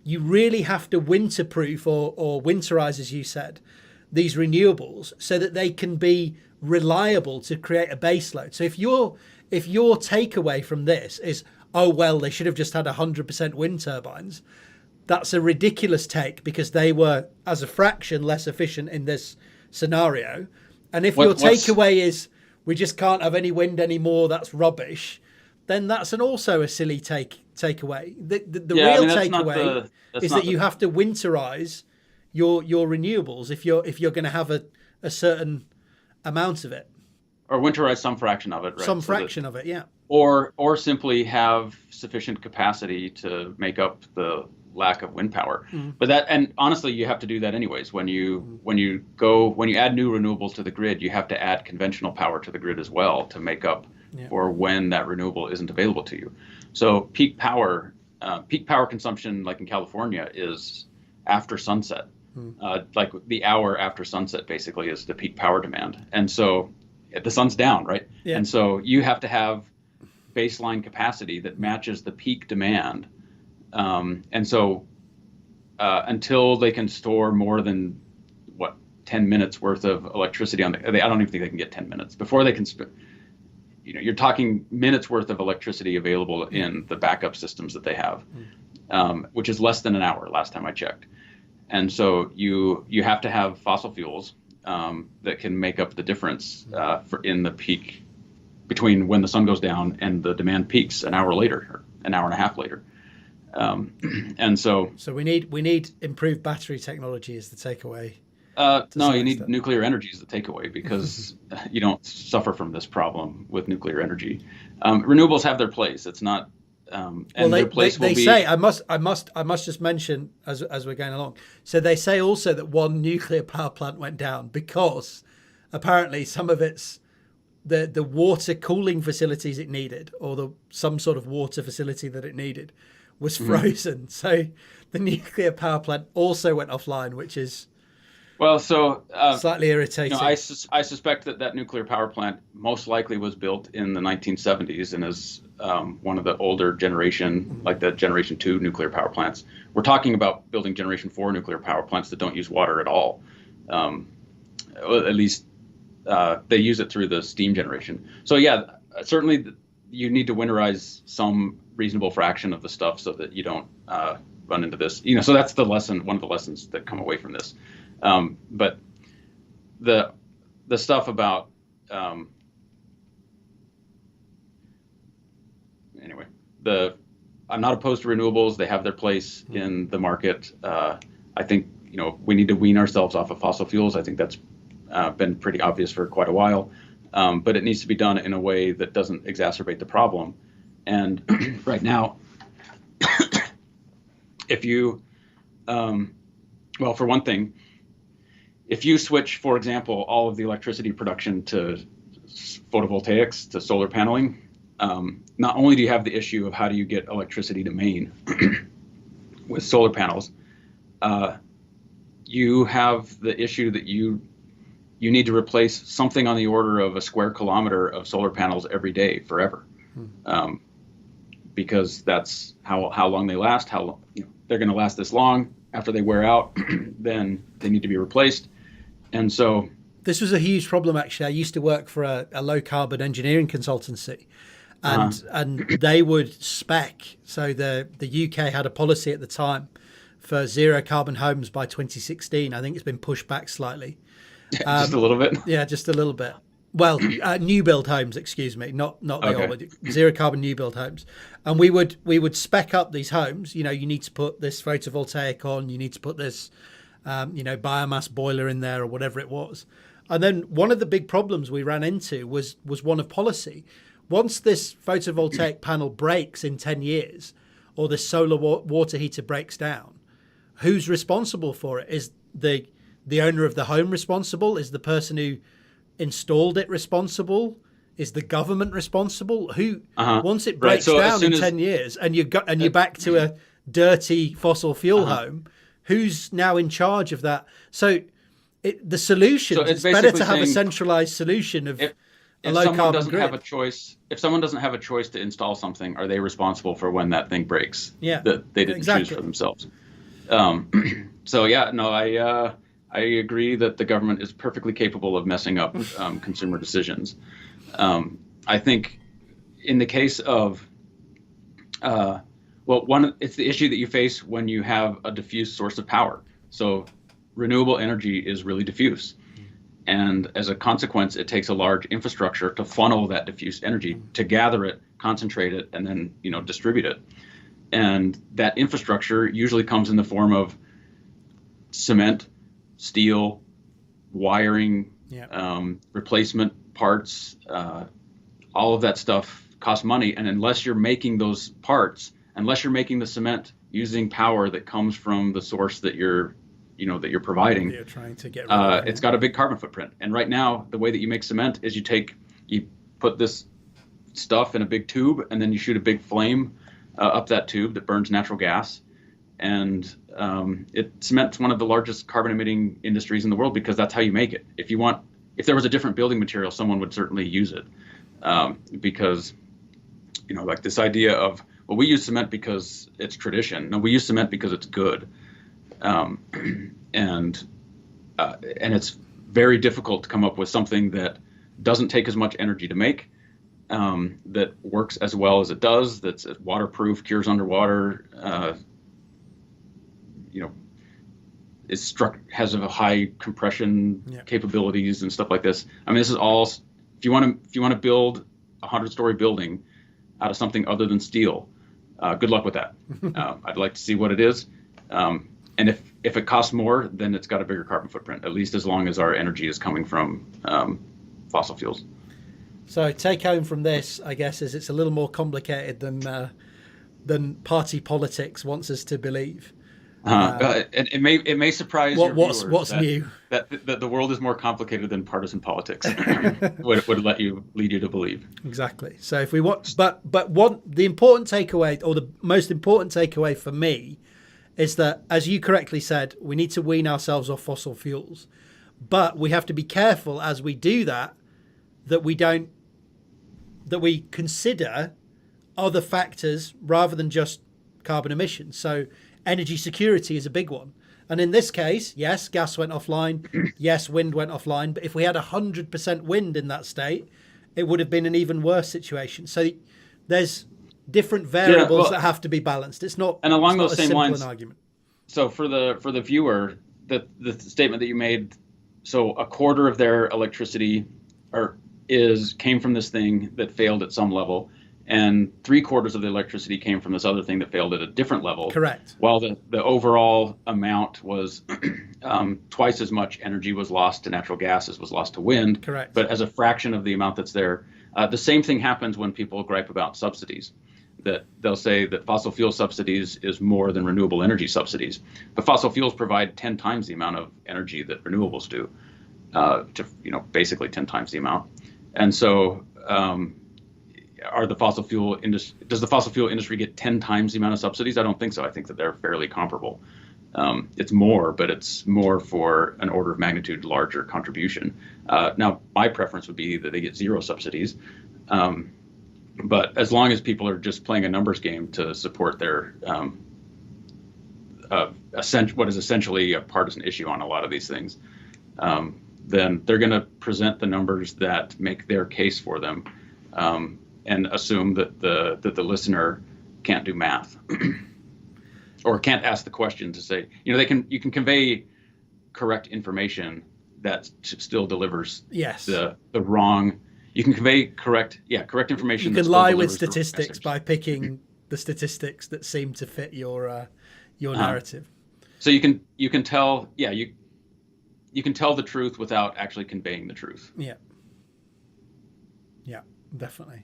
you really have to winterproof or winterize, as you said, these renewables so that they can be reliable to create a base load. So if your takeaway from this is, oh, well, they should have just had 100% wind turbines, that's a ridiculous take, because they were, as a fraction, less efficient in this scenario. And if your takeaway is, we just can't have any wind anymore, that's rubbish, then that's also a silly takeaway. The real takeaway is that you have to winterize your renewables if you're going to have a certain amount of it, or winterize some fraction of it, right? Some fraction of it, yeah. Or simply have sufficient capacity to make up the lack of wind power. But and honestly, you have to do that anyways. When you add new renewables to the grid, you have to add conventional power to the grid as well to make up for when that renewable isn't available to you. So peak power consumption, like in California, is after sunset. Like the hour after sunset basically is the peak power demand. And so the sun's down, right? Yeah. And so you have to have baseline capacity that matches the peak demand. And so until they can store more than 10 minutes worth of electricity I don't even think they can get 10 minutes before they can you're talking minutes worth of electricity available in the backup systems that they have, which is less than an hour last time I checked. And so you have to have fossil fuels that can make up the difference in the peak between when the sun goes down and the demand peaks an hour later, or an hour and a half later. And so we need improved battery technology is the takeaway. No, some you need extent. nuclear energy as the takeaway because you don't suffer from this problem with nuclear energy. Renewables have their place. It's not, Well, and their place will they be. say I must just mention as we're going along. So they say also that one nuclear power plant went down because apparently some of its the water cooling facilities it needed, or some sort of water facility that it needed, was frozen. So the nuclear power plant also went offline, which is Well, so slightly irritating. I suspect that nuclear power plant most likely was built in the 1970s and is one of the older generation, like the Generation 2 nuclear power plants. We're talking about building Generation 4 nuclear power plants that don't use water at all. Well, at least they use it through the steam generation. So yeah, certainly you need to winterize some reasonable fraction of the stuff so that you don't run into this. So that's the lesson. One of the lessons that come away from this. But the stuff about anyway, I'm not opposed to renewables. They have their place in the market. I think we need to wean ourselves off of fossil fuels. I think that's been pretty obvious for quite a while, but it needs to be done in a way that doesn't exacerbate the problem. And right now, if you, well, for one thing, if you switch, for example, all of the electricity production to photovoltaics, to solar paneling, not only do you have the issue of how do you get electricity to Maine with solar panels, you have the issue that you need to replace something on the order of a square kilometer of solar panels every day forever, because that's how long they last. They're going to last this long. After they wear out, then they need to be replaced. And so this was a huge problem, actually. I used to work for a low carbon engineering consultancy, and they would spec. So the UK had a policy at the time for zero carbon homes by 2016. I think it's been pushed back slightly. Just a little bit. Yeah, just a little bit. Well, new build homes, excuse me, not the old, zero carbon new build homes. And we would spec up these homes. You need to put this photovoltaic on. You need to put this, biomass boiler in there, or whatever it was. And then one of the big problems we ran into was one of policy. Once this photovoltaic panel breaks in 10 years, or the solar water heater breaks down, who's responsible for it? Is the owner of the home responsible? Is the person who installed it responsible? Is the government responsible? Who once it breaks down in 10 years and you're back to a dirty fossil fuel home, who's now in charge of that? So the solution is better to have a centralized solution of a low carbon grid. If someone doesn't have a choice to install something, are they responsible for when that thing breaks? Yeah, that they didn't choose for themselves. So yeah, no, I agree that the government is perfectly capable of messing up consumer decisions. I think in the case of, it's the issue that you face when you have a diffuse source of power. So renewable energy is really diffuse. And as a consequence, it takes a large infrastructure to funnel that diffuse energy, to gather it, concentrate it, and then distribute it. And that infrastructure usually comes in the form of cement, steel, wiring, replacement parts, all of that stuff costs money. And unless you're making those parts, unless you're making the cement using power that comes from the source that you're providing, you're trying to get rid of it's got a big carbon footprint. And right now, the way that you make cement is you put this stuff in a big tube, and then you shoot a big flame up that tube that burns natural gas. And cement's one of the largest carbon emitting industries in the world because that's how you make it. If there was a different building material, someone would certainly use it, because like this idea of, well, we use cement because it's tradition. No, we use cement because it's good, and it's very difficult to come up with something that doesn't take as much energy to make, that works as well as it does, that's waterproof, cures underwater. Has a high compression capabilities and stuff like this. I mean, this is all. If you want to build a 100-story building out of something other than steel, good luck with that. I'd like to see what it is. And if it costs more, then it's got a bigger carbon footprint, at least as long as our energy is coming from fossil fuels. So take home from this, I guess, is it's a little more complicated than party politics wants us to believe. It may surprise your viewers what's new? That the world is more complicated than partisan politics would lead you to believe. Exactly. So if we want, but the important takeaway, or the most important takeaway for me, is that, as you correctly said, we need to wean ourselves off fossil fuels, but we have to be careful as we do that we consider other factors rather than just carbon emissions. So energy security is a big one. And in this case, yes, gas went offline. Yes, wind went offline. But if we had 100% wind in that state, it would have been an even worse situation. So there's different variables that have to be balanced. It's not, and along those same lines, an argument. So for the viewer, the statement that you made, so a quarter of their electricity came from this thing that failed at some level, and 3/4 of the electricity came from this other thing that failed at a different level. Correct. While the overall amount was twice as much energy was lost to natural gas as was lost to wind. Correct. But as a fraction of the amount that's there. The same thing happens when people gripe about subsidies. That they'll say that fossil fuel subsidies is more than renewable energy subsidies. But fossil fuels provide 10 times the amount of energy that renewables do, basically 10 times the amount. And so does the fossil fuel industry get 10 times the amount of subsidies? I don't think so. I think that they're fairly comparable. It's more, but it's more for an order of magnitude larger contribution. Now, my preference would be that they get zero subsidies. But as long as people are just playing a numbers game to support their what is essentially a partisan issue on a lot of these things, then they're going to present the numbers that make their case for them, and assume that the listener can't do math or can't ask the question to say, you can convey correct information that still delivers the wrong. You can convey correct information. You can lie with statistics by picking the statistics that seem to fit your narrative. So you can tell you can tell the truth without actually conveying the truth. Yeah, definitely.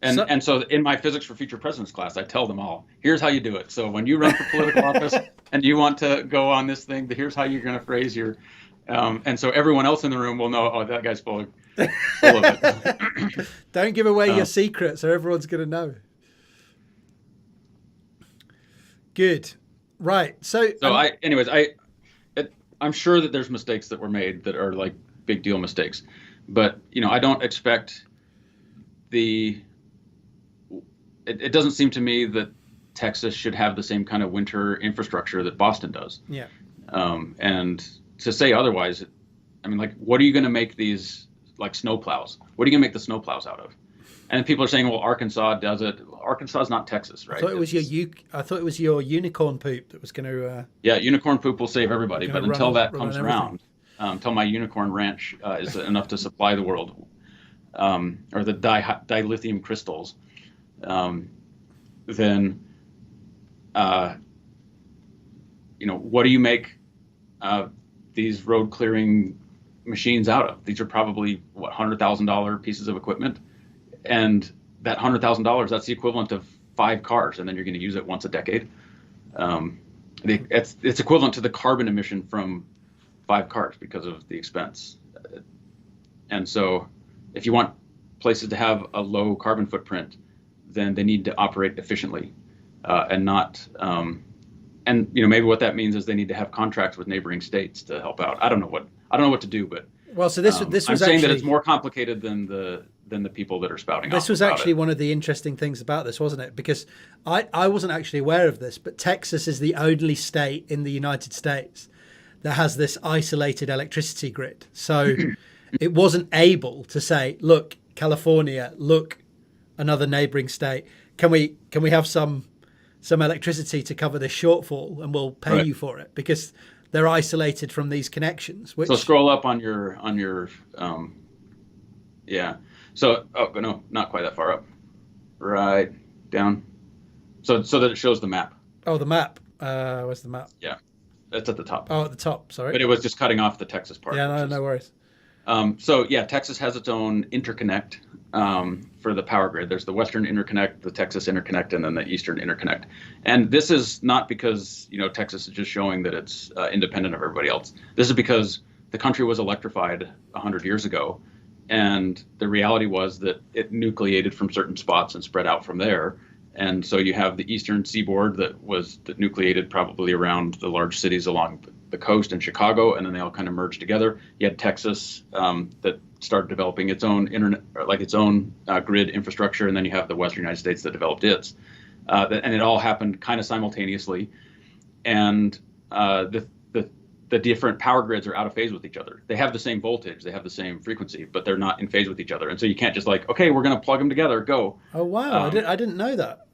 And so in my Physics for Future Presidents class, I tell them all, here's how you do it. So when you run for political office and you want to go on this thing, here's how you're going to phrase your. And so everyone else in the room will know, oh, that guy's full of it. Don't give away your secrets, or everyone's going to know. Good, right? So I'm sure that there's mistakes that were made that are like big deal mistakes, but I don't expect It doesn't seem to me that Texas should have the same kind of winter infrastructure that Boston does. Yeah. And to say otherwise, what are you going to make these like snowplows? What are you going to make the snowplows out of? And people are saying, well, Arkansas does it. Arkansas is not Texas, right? I thought it was your unicorn poop that was going to. Yeah, unicorn poop will save everybody, but until that comes around, until my unicorn ranch is enough to supply the world, or the dilithium crystals, then what do you make these road clearing machines out of? These are probably $100,000 pieces of equipment, and that $100,000, that's the equivalent of 5 cars, and then you're going to use it once a decade. It's equivalent to the carbon emission from 5 cars because of the expense. And so if you want places to have a low carbon footprint, then they need to operate efficiently, and not. And maybe what that means is they need to have contracts with neighboring states to help out. I don't know what to do, but so this was I'm saying actually, that it's more complicated than the people that are spouting. This was actually one of the interesting things about this, wasn't it? Because I wasn't actually aware of this, but Texas is the only state in the United States that has this isolated electricity grid. So it wasn't able to say, look, California, look, another neighboring state, can we have some electricity to cover this shortfall, and we'll pay you for it, because they're isolated from these connections. So scroll up on your So no, not quite that far up, right down, so that it shows the map. Oh, the map. Where's the map? Yeah. It's at the top. Oh, at the top. Sorry. But it was just cutting off the Texas part. Yeah, no worries. So yeah, Texas has its own interconnect for the power grid. There's the Western interconnect, the Texas interconnect, and then the Eastern interconnect. And this is not because Texas is just showing that it's independent of everybody else. This is because the country was electrified 100 years ago, and the reality was that it nucleated from certain spots and spread out from there. And so you have the Eastern Seaboard that nucleated probably around the large cities along the coast and Chicago, and then they all kind of merged together. You had Texas that started developing its own internet, its own grid infrastructure, and then you have the Western United States that developed its. And it all happened kind of simultaneously. And the different power grids are out of phase with each other. They have the same voltage, they have the same frequency, but they're not in phase with each other. And so you can't just okay, we're going to plug them together, go. Oh, wow. I didn't know that.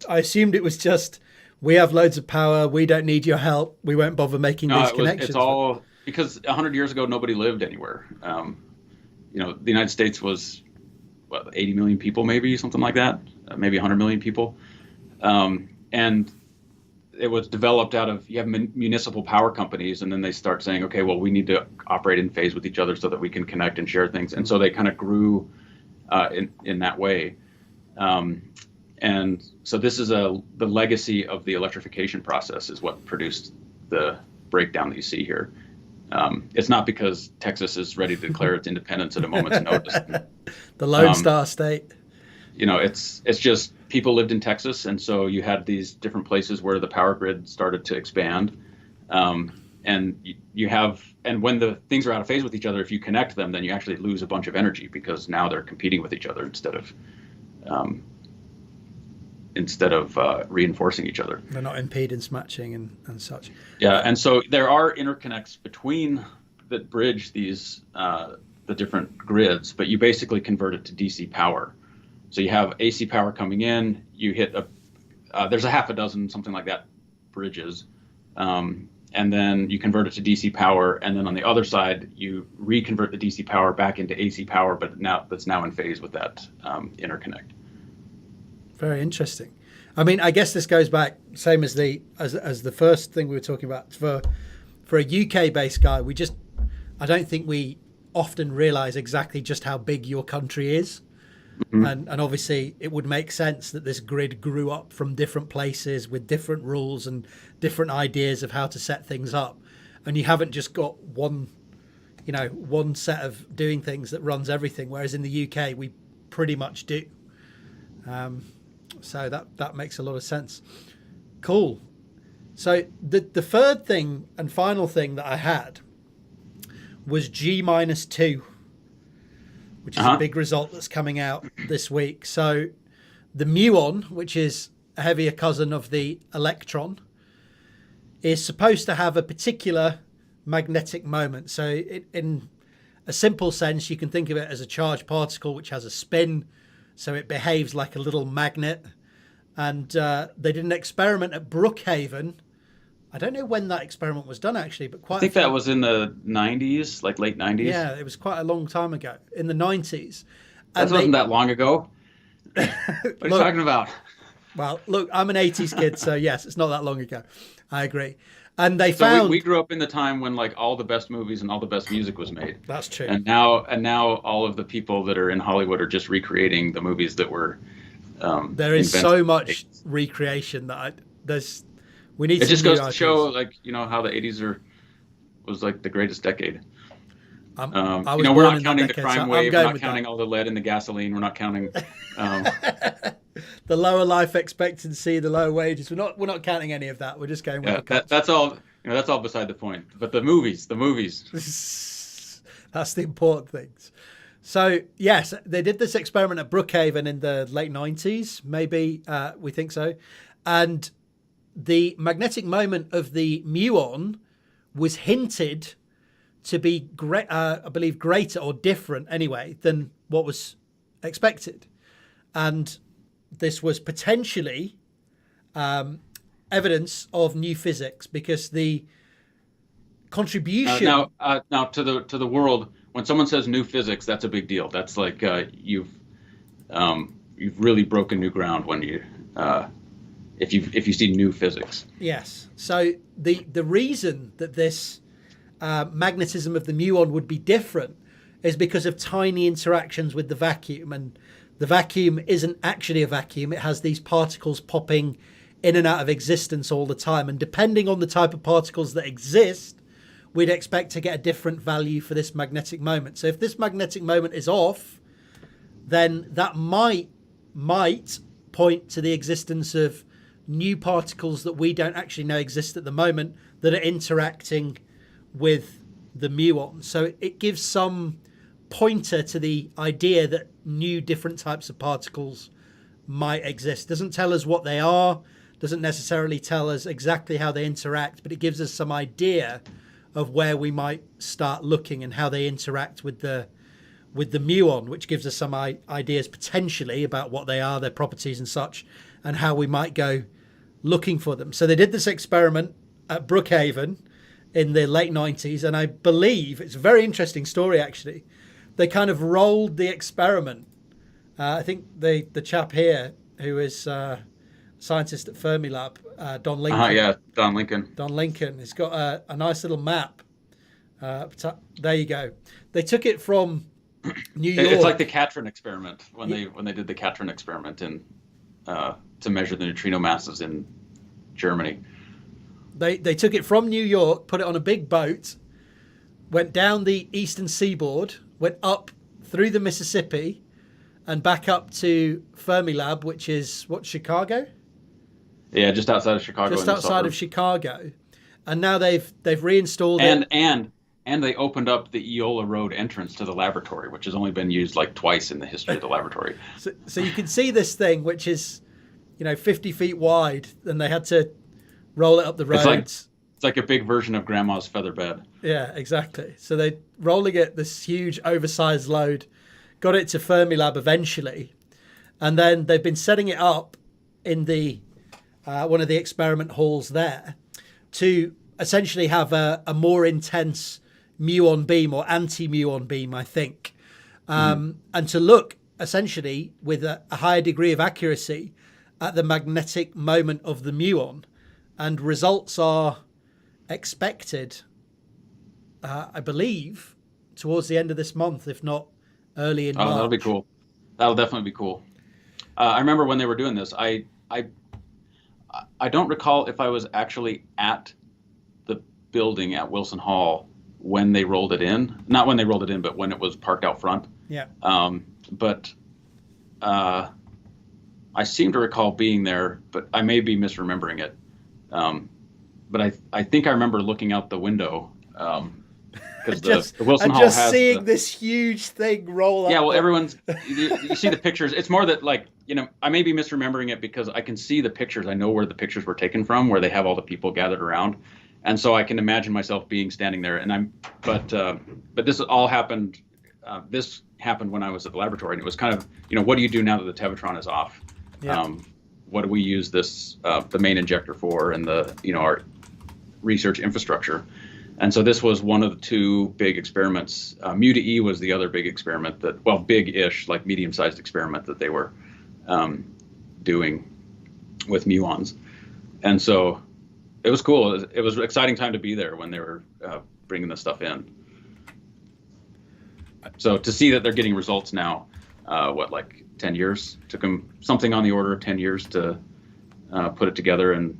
I assumed it was just, we have loads of power, we don't need your help, we won't bother making these connections. It's all because 100 years ago nobody lived anywhere. The United States was 80 million people, maybe something like that, maybe 100 million people, and it was developed out of, you have municipal power companies, and then they start saying, okay, well, we need to operate in phase with each other so that we can connect and share things, and so they kind of grew in that way. And so this is the legacy of the electrification process is what produced the breakdown that you see here. It's not because Texas is ready to declare its independence at a moment's notice. The Lone Star State. It's just people lived in Texas, and so you had these different places where the power grid started to expand. And when the things are out of phase with each other, if you connect them, then you actually lose a bunch of energy because now they're competing with each other instead of reinforcing each other. They're not impedance matching and such. Yeah, and so there are interconnects between that bridge these the different grids, but you basically convert it to DC power. So you have AC power coming in, you hit there's a half a dozen, something like that, bridges, and then you convert it to DC power, and then on the other side, you reconvert the DC power back into AC power, but that's now in phase with that interconnect. Very interesting. I mean, I guess this goes back same as the first thing we were talking about. For a UK-based guy, I don't think we often realise exactly just how big your country is. Mm-hmm. And obviously it would make sense that this grid grew up from different places with different rules and different ideas of how to set things up. And you haven't just got one set of doing things that runs everything, whereas in the UK we pretty much do. So that makes a lot of sense. Cool. So the third thing and final thing that I had was g-2, which is a big result that's coming out this week. So the muon, which is a heavier cousin of the electron, is supposed to have a particular magnetic moment. So in a simple sense, you can think of it as a charged particle which has a spin, so it behaves like a little magnet. And they did an experiment at Brookhaven. I don't know when that experiment was done, actually, but I think that was in the 90s, like late 90s. Yeah, it was quite a long time ago, in the 90s. That wasn't that long ago. What are you talking about? Well, look, I'm an 80s kid, so yes, it's not that long ago. I agree. And they found... we grew up in the time when all the best movies and all the best music was made. That's true. And now all of the people that are in Hollywood are just recreating the movies that were there is so much recreation that we need. It just goes to show, how the 80s was the greatest decade. We're not counting the crime wave. We're not counting all the lead in the gasoline. We're not counting the lower life expectancy, the lower wages. We're not counting any of that. We're just going with the that's all. That's all beside the point. But the movies. That's the important things. So yes, they did this experiment at Brookhaven in the late 90s, maybe we think so, and the magnetic moment of the muon was hinted to be I believe greater or different anyway than what was expected, and this was potentially evidence of new physics because the contribution now to the world. When someone says new physics, that's a big deal. That's you've really broken new ground when you if you see new physics. Yes. So the reason that this magnetism of the muon would be different is because of tiny interactions with the vacuum, and the vacuum isn't actually a vacuum. It has these particles popping in and out of existence all the time, and depending on the type of particles that exist, we'd expect to get a different value for this magnetic moment. So if this magnetic moment is off, then that might point to the existence of new particles that we don't actually know exist at the moment that are interacting with the muon. So it gives some pointer to the idea that new different types of particles might exist. Doesn't tell us what they are, doesn't necessarily tell us exactly how they interact, but it gives us some idea of where we might start looking and how they interact with the muon, which gives us some ideas potentially about what they are, their properties and such, and how we might go looking for them. So they did this experiment at Brookhaven in the late 90s, and I believe it's a very interesting story actually. They kind of rolled the experiment. I think the chap here, who is scientist at Fermilab, Don Lincoln. Don Lincoln. Don Lincoln has got a nice little map. There you go. They took it from New York. It's like the Catron experiment when they did the Catron experiment in to measure the neutrino masses in Germany. They took it from New York, put it on a big boat, went down the eastern seaboard, went up through the Mississippi, and back up to Fermilab, which is Chicago? Yeah, just outside of Chicago. Just outside of Chicago, and now they've reinstalled it. And they opened up the Eola Road entrance to the laboratory, which has only been used like twice in the history of the laboratory. So you can see this thing, which is 50 feet wide, and they had to roll it up the roads. It's like a big version of Grandma's feather bed. Yeah, exactly. So they're rolling it, this huge oversized load, got it to Fermilab eventually, and then they've been setting it up in the one of the experiment halls there to essentially have a more intense muon beam or anti-muon beam, I think, and to look essentially with a higher degree of accuracy at the magnetic moment of the muon, and results are expected, I believe, towards the end of this month, if not early in March. That'll be cool. That'll definitely be cool. I remember when they were doing this, I don't recall if I was actually at the building at Wilson Hall when they rolled it in. Not when they rolled it in, but when it was parked out front. Yeah. But I seem to recall being there, but I may be misremembering it. But I think I remember looking out the window because the Wilson Hall has seeing this huge thing roll up. Yeah, well, you see the pictures. It's more that, like, I may be misremembering it because I can see the pictures. I know where the pictures were taken from, where they have all the people gathered around, and so I can imagine myself standing there. And but this all happened. This happened when I was at the laboratory, and it was kind of, what do you do now that the Tevatron is off? Yeah. What do we use this the main injector for, and our research infrastructure? And so this was one of the two big experiments. Mu to E was the other big experiment big-ish, like medium-sized experiment that they were doing with muons. And so it was cool. It was an exciting time to be there when they were bringing this stuff in. So to see that they're getting results now, 10 years? Took them something on the order of 10 years to put it together and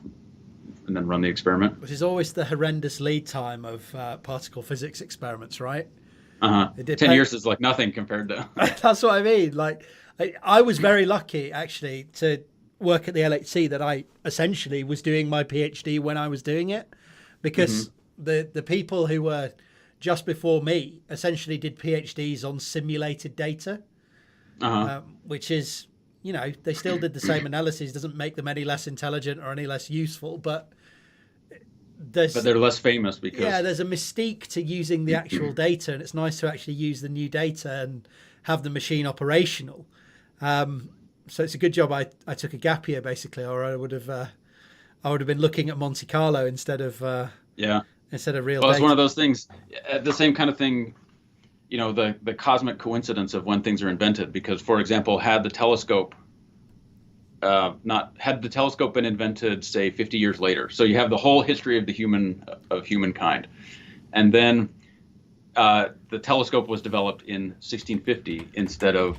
then run the experiment. Which is always the horrendous lead time of particle physics experiments, right? 10 years is like nothing compared to... That's what I mean. Like, I was very lucky, actually, to work at the LHC, that I essentially was doing my PhD when I was doing it, because the people who were just before me essentially did PhDs on simulated data, which is, they still did the same analyses. Doesn't make them any less intelligent or any less useful, but they're less famous because... Yeah, there's a mystique to using the actual data, and it's nice to actually use the new data and have the machine operational. So it's a good job I took a gap year, basically, or I would have been looking at Monte Carlo instead of real data. It's one of those things, the same kind of thing, the cosmic coincidence of when things are invented. Because, for example, had the telescope not had the telescope been invented, say 50 years later. So you have the whole history of humankind, and then the telescope was developed in 1650 instead of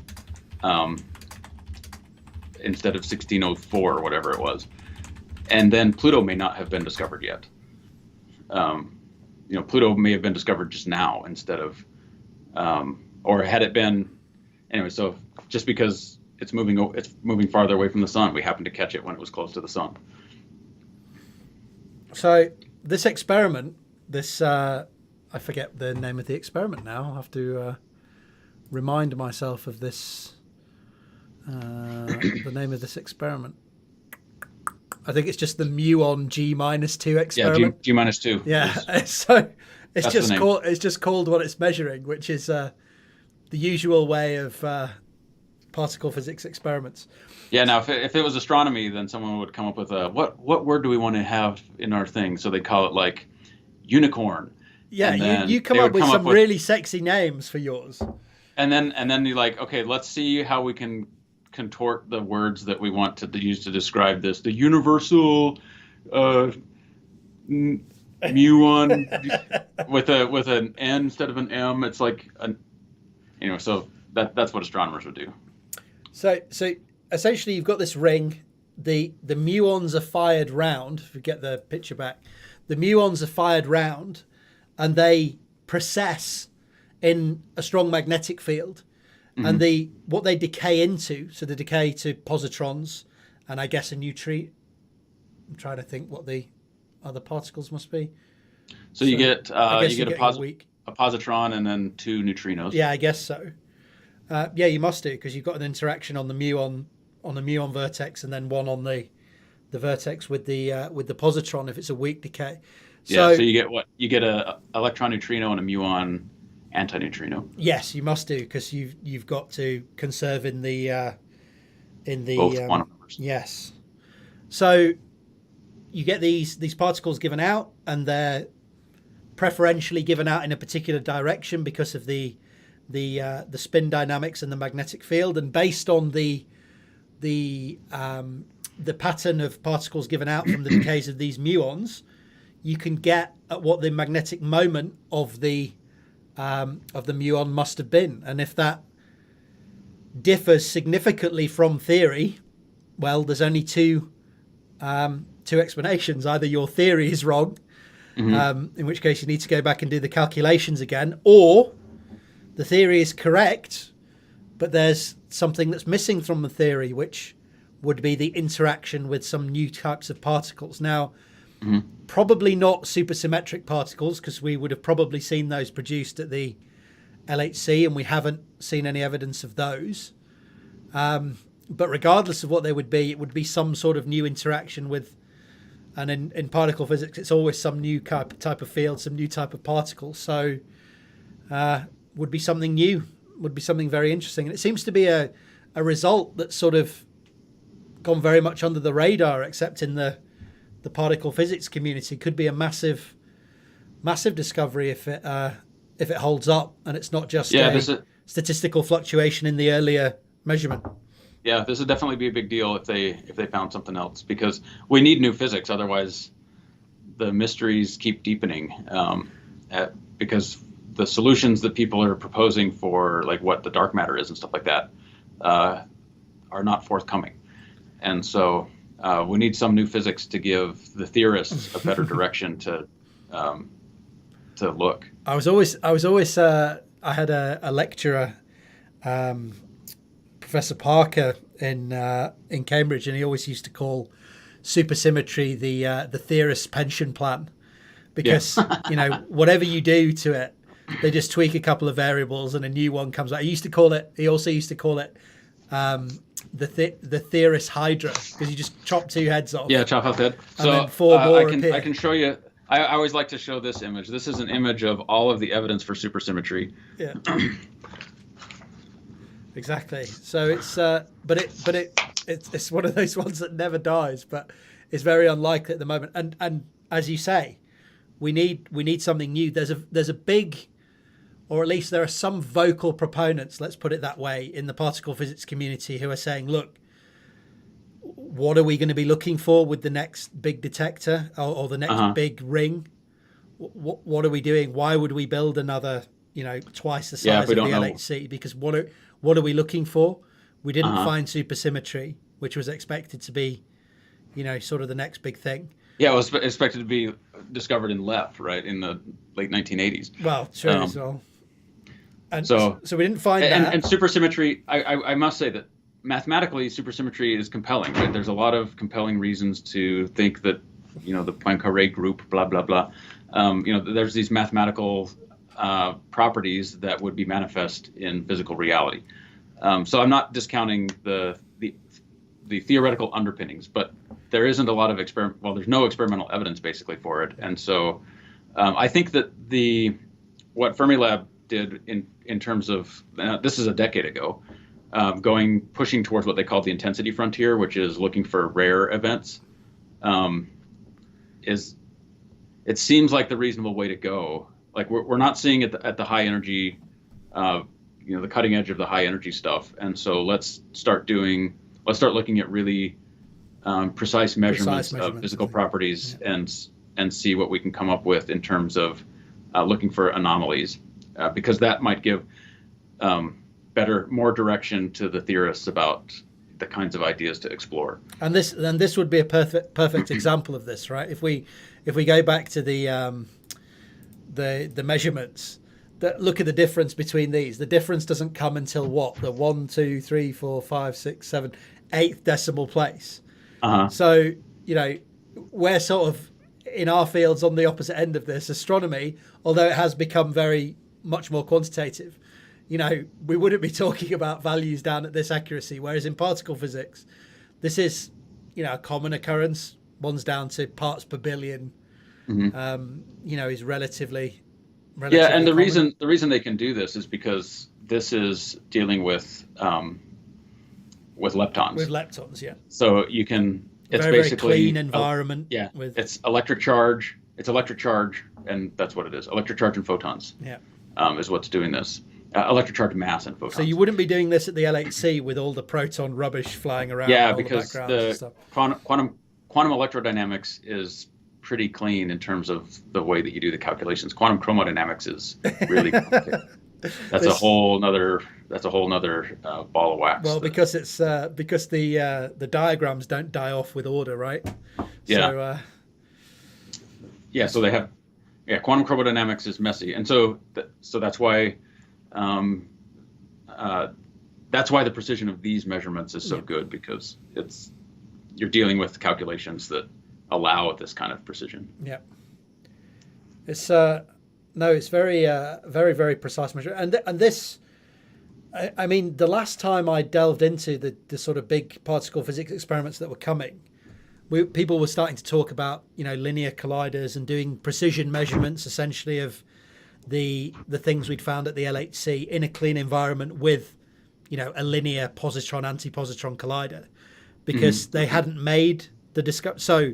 1604 or whatever it was, and then Pluto may not have been discovered yet. Pluto may have been discovered just now instead of, or had it been, anyway. So just because it's moving farther away from the sun, we happen to catch it when it was close to the sun. So this experiment, I forget the name of the experiment now. I'll have to remind myself of this. The name of this experiment. I think it's just the muon g-2 experiment. Yeah, g-2. Yeah, so it's just called what it's measuring, which is the usual way of particle physics experiments. Yeah. Now, if it was astronomy, then someone would come up with what word do we want to have in our thing? So they call it like unicorn. Yeah, you come up with some really sexy names for yours. And then you're like, okay, let's see how we can contort the words that we want to use to describe this. The universal muon with an N instead of an M. It's like so that's what astronomers would do. So essentially, you've got this ring. The muons are fired round. If we get the picture back, the muons are fired round, and they precess in a strong magnetic field. Mm-hmm. And what they decay into, so they decay to positrons, and I guess a neutrino. I'm trying to think what the other particles must be. So you get a positron and then 2 neutrinos. Yeah, I guess so. Yeah, you must do, because you've got an interaction on the muon vertex, and then one on the vertex with the positron if it's a weak decay. So you get what? You get a electron neutrino and a muon antineutrino. Yes, you must do, because you've got to conserve in the both quantum numbers. Yes. So you get these particles given out, and they're preferentially given out in a particular direction because of the spin dynamics and the magnetic field, and based on the pattern of particles given out from the decays of these muons, you can get at what the magnetic moment of the muon must have been. And if that differs significantly from theory, well, there's only two explanations. Either your theory is wrong, mm-hmm. In which case you need to go back and do the calculations again, or the theory is correct, but there's something that's missing from the theory, which would be the interaction with some new types of particles. Now, mm-hmm. probably not supersymmetric particles, because we would have probably seen those produced at the LHC, and we haven't seen any evidence of those. But regardless of what they would be, it would be some sort of new interaction with, and in particle physics, it's always some new type of field, some new type of particle. So would be something new, would be something very interesting. And it seems to be a result that's sort of gone very much under the radar, except in the particle physics community. Could be a massive discovery if it holds up, and it's not just a statistical fluctuation in the earlier measurement. Yeah, this would definitely be a big deal if they found something else, because we need new physics. Otherwise, the mysteries keep deepening. Because the solutions that people are proposing for, like what the dark matter is and stuff like that, are not forthcoming. And so we need some new physics to give the theorists a better direction to look. I had a lecturer, Professor Parker in Cambridge, and he always used to call supersymmetry the theorist's pension plan, because whatever you do to it, they just tweak a couple of variables and a new one comes out. He also used to call it the theorist hydra, because you just chop two heads off. Yeah, chop off head. And then four more appear. I can show you. I always like to show this image. This is an image of all of the evidence for supersymmetry. Yeah. Exactly. So it's it's one of those ones that never dies, but it's very unlikely at the moment. And as you say, we need something new. There's a big, or at least there are some vocal proponents, let's put it that way, in the particle physics community who are saying, look, what are we going to be looking for with the next big detector or the next big ring? What are we doing? Why would we build another, twice the size of the LHC? Because what are we looking for? We didn't find supersymmetry, which was expected to be, sort of the next big thing. Yeah, it was expected to be discovered in LEF, right, in the late 1980s. Well, true. So we didn't find that. And supersymmetry, I must say that mathematically, supersymmetry is compelling, right? There's a lot of compelling reasons to think that, the Poincare group, blah, blah, blah. There's these mathematical properties that would be manifest in physical reality. So I'm not discounting the theoretical underpinnings, but there isn't a lot of there's no experimental evidence basically for it. And so I think that what Fermilab did in terms of, this is a decade ago, pushing towards what they call the intensity frontier, which is looking for rare events, it seems like the reasonable way to go. Like we're not seeing it at the high energy, the cutting edge of the high energy stuff. And so let's start looking at really precise measurements of physical properties and see what we can come up with in terms of looking for anomalies, because that might give more direction to the theorists about the kinds of ideas to explore. And this would be a perfect example of this, right? If we go back to the measurements, that look at the difference between these. The difference doesn't come until what? The 1, 2, 3, 4, 5, 6, 7, 8th decimal place. So, we're sort of in our fields on the opposite end of this. Astronomy, although it has become very much more quantitative, we wouldn't be talking about values down at this accuracy. Whereas in particle physics, this is, a common occurrence. One's down to parts per billion, is relatively yeah, and the common. reason they can do this is because this is dealing with leptons. With leptons, yeah. So you can. It's very, basically very clean environment. It's electric charge. It's electric charge, and that's what it is. Electric charge and photons. Yeah. Is what's doing this. Electric charge, mass, and photons. So you wouldn't be doing this at the LHC with all the proton rubbish flying around. Yeah, all because the quantum electrodynamics is pretty clean in terms of the way that you do the calculations. Quantum chromodynamics is really complicated. That's a whole nother ball of wax. Well, because it's because the diagrams don't die off with order, right? Yeah. So they have quantum chromodynamics is messy, and so that's why the precision of these measurements is so good, because you're dealing with calculations that allow this kind of precision. Yeah. It's it's very very, very precise measure. And this, I mean, the last time I delved into the sort of big particle physics experiments that were coming, people were starting to talk about, linear colliders and doing precision measurements essentially of the things we'd found at the LHC in a clean environment with, a linear positron-antipositron collider, because they hadn't made the discovery. So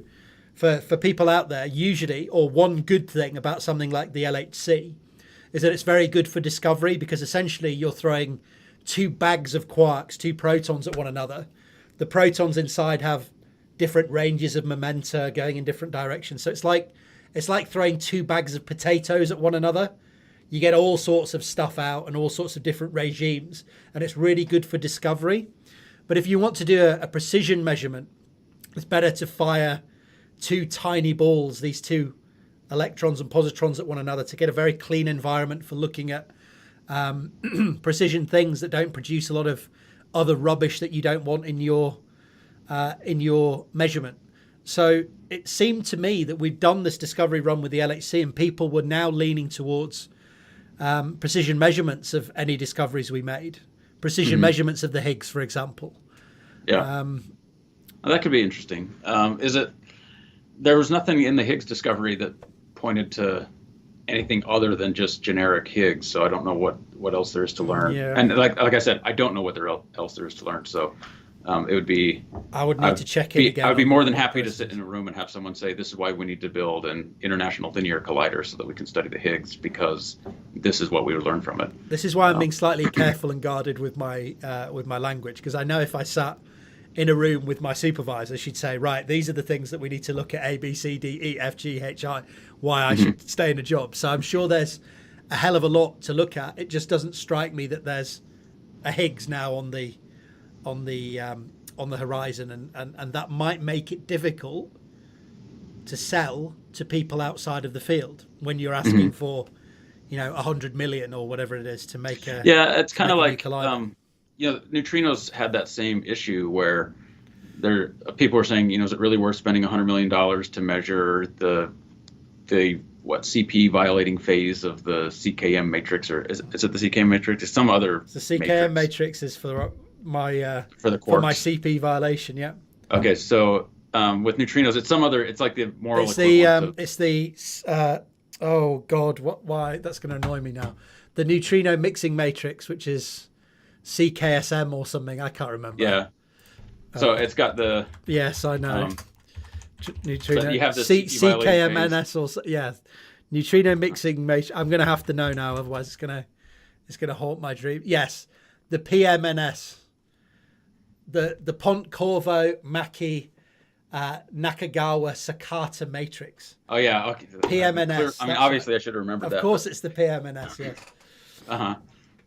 for people out there, usually, or one good thing about something like the LHC is that it's very good for discovery, because essentially you're throwing two bags of quarks, two protons at one another. The protons inside have different ranges of momenta going in different directions. So it's like throwing two bags of potatoes at one another. You get all sorts of stuff out and all sorts of different regimes, and it's really good for discovery. But if you want to do a precision measurement, it's better to fire two tiny balls, these two electrons and positrons at one another, to get a very clean environment for looking at precision things that don't produce a lot of other rubbish that you don't want in your measurement. So it seemed to me that we've done this discovery run with the LHC, and people were now leaning towards precision measurements of any discoveries we made. Precision measurements of the Higgs, for example. Yeah. That could be interesting. There was nothing in the Higgs discovery that pointed to anything other than just generic Higgs, so I don't know what else there is to learn. Yeah. And like I said, I don't know what else there is to learn. So it would be. I would need to check it again. I would be more than happy to sit in a room and have someone say, "This is why we need to build an international linear collider so that we can study the Higgs, because this is what we would learn from it." This is why I'm being slightly careful and guarded with my language, because I know if I sat in a room with my supervisor, she'd say, right, these are the things that we need to look at: A, B, C, D, E, F, G, H, I, why I should stay in a job. So I'm sure there's a hell of a lot to look at. It just doesn't strike me that there's a Higgs now on the horizon, and that might make it difficult to sell to people outside of the field when you're asking for, 100 million or whatever it is to make a it's kind of like neutrinos had that same issue where people were saying, is it really worth spending $100 million to measure the CP violating phase of the CKM matrix, or is it the CKM matrix? It's some other. The CKM matrix is for my for my CP violation. Yeah. Okay, so with neutrinos, it's some other. It's like the moral. It's the oh God, why that's going to annoy me now. The neutrino mixing matrix, which is CKSM or something. I can't remember. Yeah. So it's got the. Yes, I know. Neutrino. You have the CKMNS or neutrino mixing matrix. I'm going to have to know now, otherwise it's going to haunt my dream. Yes, the PMNS. The Pont-Corvo-Maki Nakagawa Sakata matrix. Oh yeah, okay. PMNS. Obviously I should have remembered that. Of course, it's the PMNS. Yes.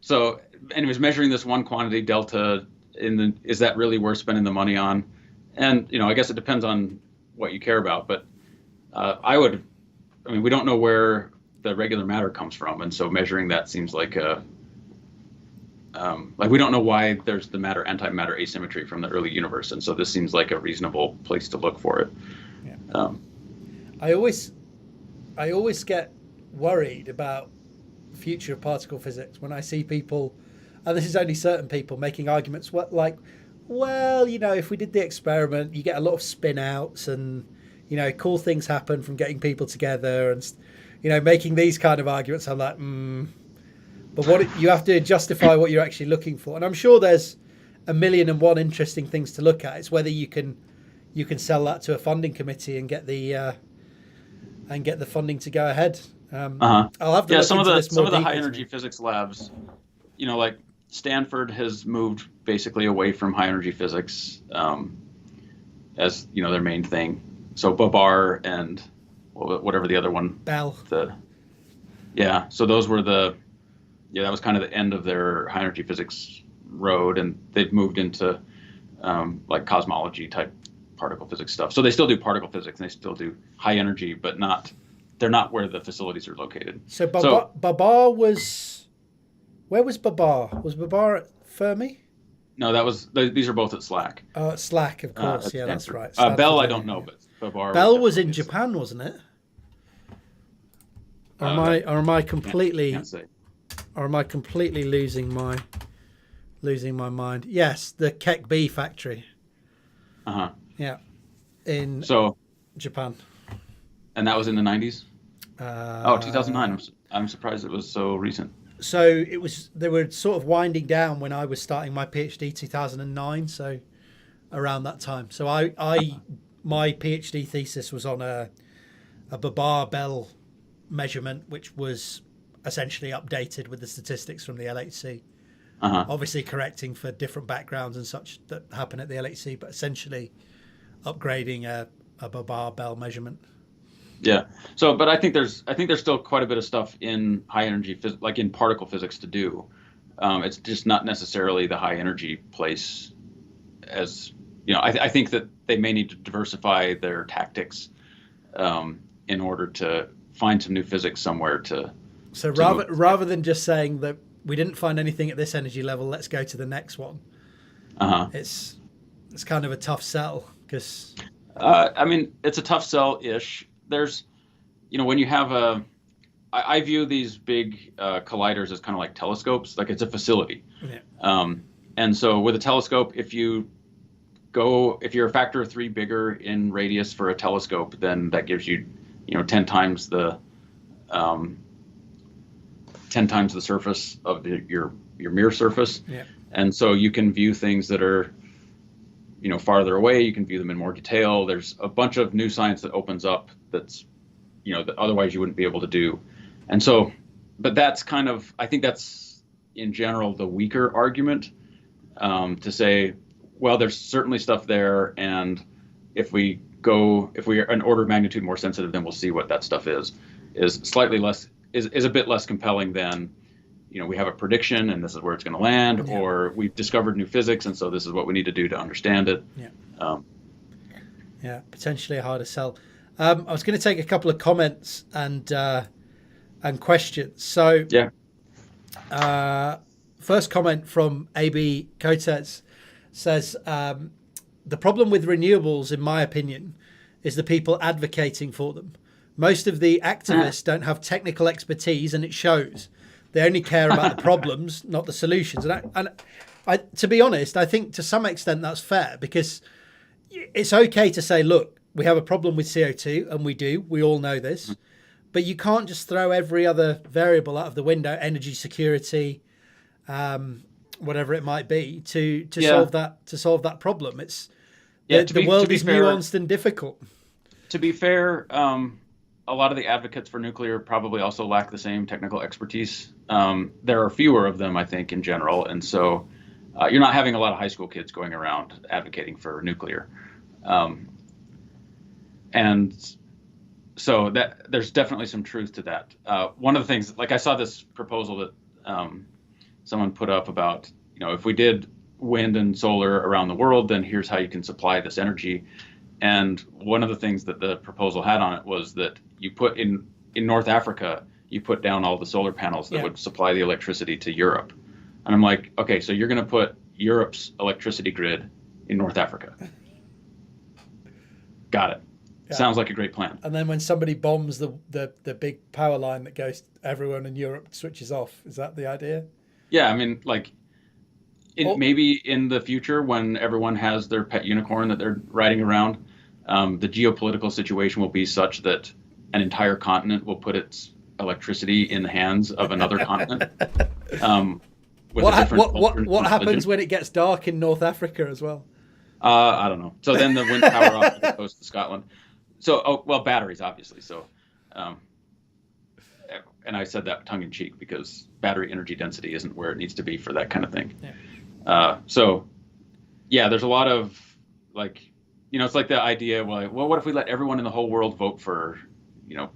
So, anyways, measuring this one quantity delta is that really worth spending the money on? And I guess it depends on what you care about. But we don't know where the regular matter comes from, and so measuring that seems like we don't know why there's the matter-antimatter asymmetry from the early universe, and so this seems like a reasonable place to look for it. Yeah. I always get worried about future of particle physics when I see people, and this is only certain people, making arguments like, well, if we did the experiment, you get a lot of spin outs, and cool things happen from getting people together, and making these kind of arguments. I'm like, but what you have to justify what you're actually looking for, and I'm sure there's 1,000,001 interesting things to look at. It's whether you can sell that to a funding committee and get the funding to go ahead. I'll have to look some into of the high energy physics labs, like Stanford has moved basically away from high energy physics as their main thing. So Babar and whatever the other one, Bell. So those were that was kind of the end of their high energy physics road, and they've moved into like cosmology type particle physics stuff. So they still do particle physics and they still do high energy, but they're not where the facilities are located. So Babar was, where was Babar? Was Babar at Fermi? No, these are both at SLAC. Oh, at SLAC, of course. Yeah, that's right. Bell, I don't know, but Babar. Bell was in Japan, wasn't it? Or am I completely? Can't say. Or am I completely losing my mind? Yes, the Keck B factory. Yeah, in Japan. And that was in the 90s? 2009. I'm surprised it was so recent. So they were sort of winding down when I was starting my PhD 2009, so around that time. So my PhD thesis was on a Babar-Bell measurement, which was essentially updated with the statistics from the LHC. Obviously correcting for different backgrounds and such that happen at the LHC, but essentially upgrading a Babar-Bell measurement. Yeah. So, but I think there's still quite a bit of stuff in high energy like in particle physics to do. It's just not necessarily the high energy place. As I think that they may need to diversify their tactics in order to find some new physics somewhere to. So rather than just saying that we didn't find anything at this energy level, let's go to the next one. It's kind of a tough sell because. It's a tough sell-ish. There's, when you have I view these big colliders as kind of like telescopes, like it's a facility. Yeah. And so with a telescope, if you're a factor of 3 bigger in radius for a telescope, then that gives you, 10 times the 10 times the surface of your mirror surface. Yeah. And so you can view things that are, farther away. You can view them in more detail. There's a bunch of new science that opens up that's, that otherwise you wouldn't be able to do. And so, but that's kind of, I think that's in general the weaker argument to say, well, there's certainly stuff there, and if we are an order of magnitude more sensitive, then we'll see what that stuff is slightly less, is a bit less compelling than, we have a prediction and this is where it's going to land, Yeah. or we've discovered new physics and so this is what we need to do to understand it. Yeah. Yeah, potentially a harder sell. I was going to take a couple of comments and questions. So, Yeah. First comment from AB Cotes says, the problem with renewables, in my opinion, is the people advocating for them. Most of the activists don't have technical expertise, and it shows. They only care about the problems, not the solutions. And I, to be honest, I think to some extent that's fair, because it's okay to say, look, we have a problem with CO2, and we do. We all know this. But you can't just throw every other variable out of the window, energy security, whatever it might be, to solve that problem. It's the world is nuanced and difficult. To be fair, a lot of the advocates for nuclear probably also lack the same technical expertise. There are fewer of them, I think, in general, and so you're not having a lot of high school kids going around advocating for nuclear, and so that there's definitely some truth to that. One of the things, like I saw this proposal that someone put up about, if we did wind and solar around the world, then here's how you can supply this energy. And one of the things that the proposal had on it was that you put in North Africa, you put down all the solar panels that would supply the electricity to Europe. And I'm like, okay, so you're going to put Europe's electricity grid in North Africa. Got it. Yeah. Sounds like a great plan. And then when somebody bombs the big power line that goes, everyone in Europe switches off. Is that the idea? Yeah, I mean, like, maybe in the future when everyone has their pet unicorn that they're riding around, the geopolitical situation will be such that an entire continent will put its electricity in the hands of another continent. What happens when it gets dark in North Africa as well? I don't know. So then the wind power off the coast of Scotland. So, batteries, obviously. So, and I said that tongue in cheek because battery energy density isn't where it needs to be for that kind of thing. Yeah. There's a lot of it's like the idea, well, what if we let everyone in the whole world vote for,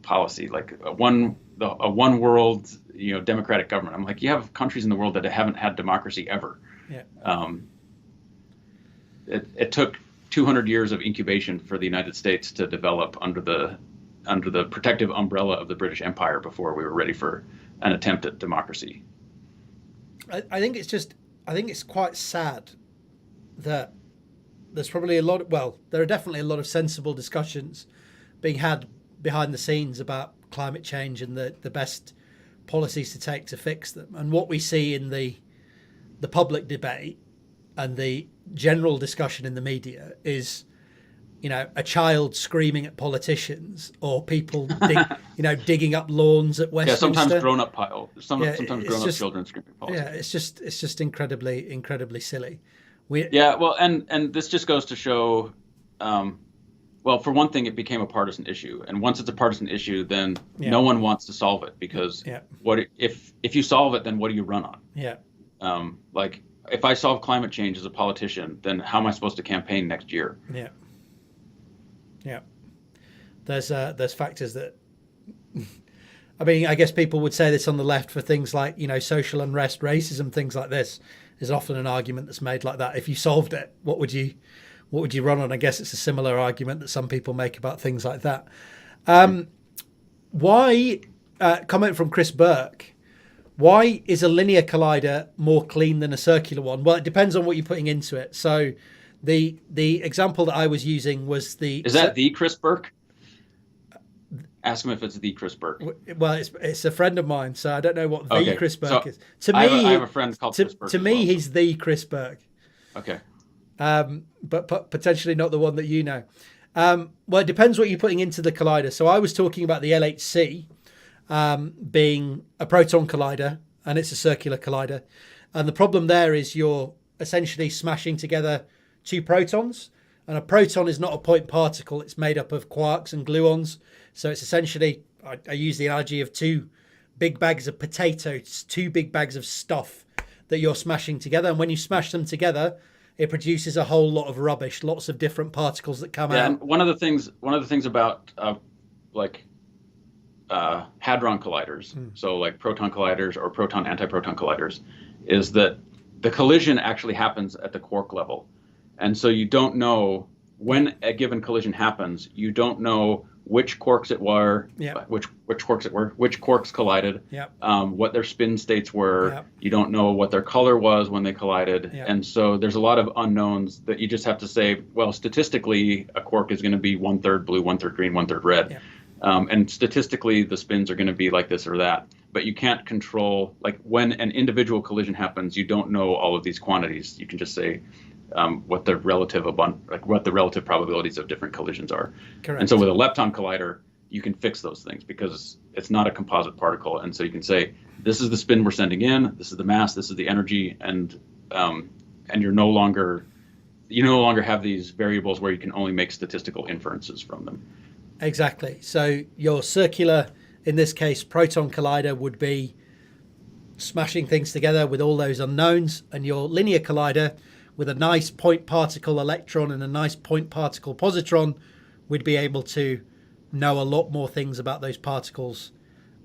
policy, like a one world, democratic government. I'm like, you have countries in the world that haven't had democracy ever. Yeah. It took 200 years of incubation for the United States to develop under the protective umbrella of the British Empire before we were ready for an attempt at democracy. I think it's quite sad that there's probably there are definitely a lot of sensible discussions being had behind the scenes about climate change and the best policies to take to fix them. And what we see in the public debate and the general discussion in the media is, a child screaming at politicians or people digging up lawns at Westminster. Yeah, sometimes grown-up sometimes grown-up children screaming at politics. Yeah, it's just incredibly silly. And this just goes to show, for one thing, it became a partisan issue, and once it's a partisan issue, then no one wants to solve it because if you solve it, then what do you run on? Yeah. If I solve climate change as a politician, then how am I supposed to campaign next year? Yeah. Yeah. There's factors that, I mean, I guess people would say this on the left for things like, social unrest, racism, things like this. There's often an argument that's made like that. If you solved it, what would you run on? I guess it's a similar argument that some people make about things like that. Comment from Chris Burke. Why is a linear collider more clean than a circular one? Well, it depends on what you're putting into it. So the example that I was using was Is that the Chris Burke? Ask him if it's the Chris Burke. Well, it's a friend of mine, so I don't know what the Chris Burke is. To me, I have a friend called Chris Burke. To me, he's the Chris Burke. Okay. But potentially not the one that you know. Well, it depends what you're putting into the collider. So I was talking about the LHC being a proton collider, and it's a circular collider. And the problem there is you're essentially smashing together two protons. And a proton is not a point particle. It's made up of quarks and gluons. So it's essentially, I use the analogy of two big bags of potatoes, two big bags of stuff that you're smashing together. And when you smash them together, it produces a whole lot of rubbish, lots of different particles that come Yeah, out. and one of the things about like hadron colliders, so like proton colliders or proton antiproton colliders, is that the collision actually happens at the quark level, and so you don't know when a given collision happens. You don't know which quarks it were, which quarks it were, which quarks collided, what their spin states were. You don't know what their color was when they collided, and so there's a lot of unknowns that you just have to say, well, statistically, a quark is going to be 1/3 blue, 1/3 green, 1/3 red, and statistically, the spins are going to be like this or that. But you can't control, like when an individual collision happens, you don't know all of these quantities. You can just say what the relative probabilities of different collisions are. Correct. And so with a lepton collider, you can fix those things because it's not a composite particle, and so you can say this is the spin we're sending in, this is the mass, this is the energy, and you no longer have these variables where you can only make statistical inferences from them. Exactly. So your circular, in this case, proton collider would be smashing things together with all those unknowns, and your linear collider with a nice point particle electron and a nice point particle positron would be able to know a lot more things about those particles.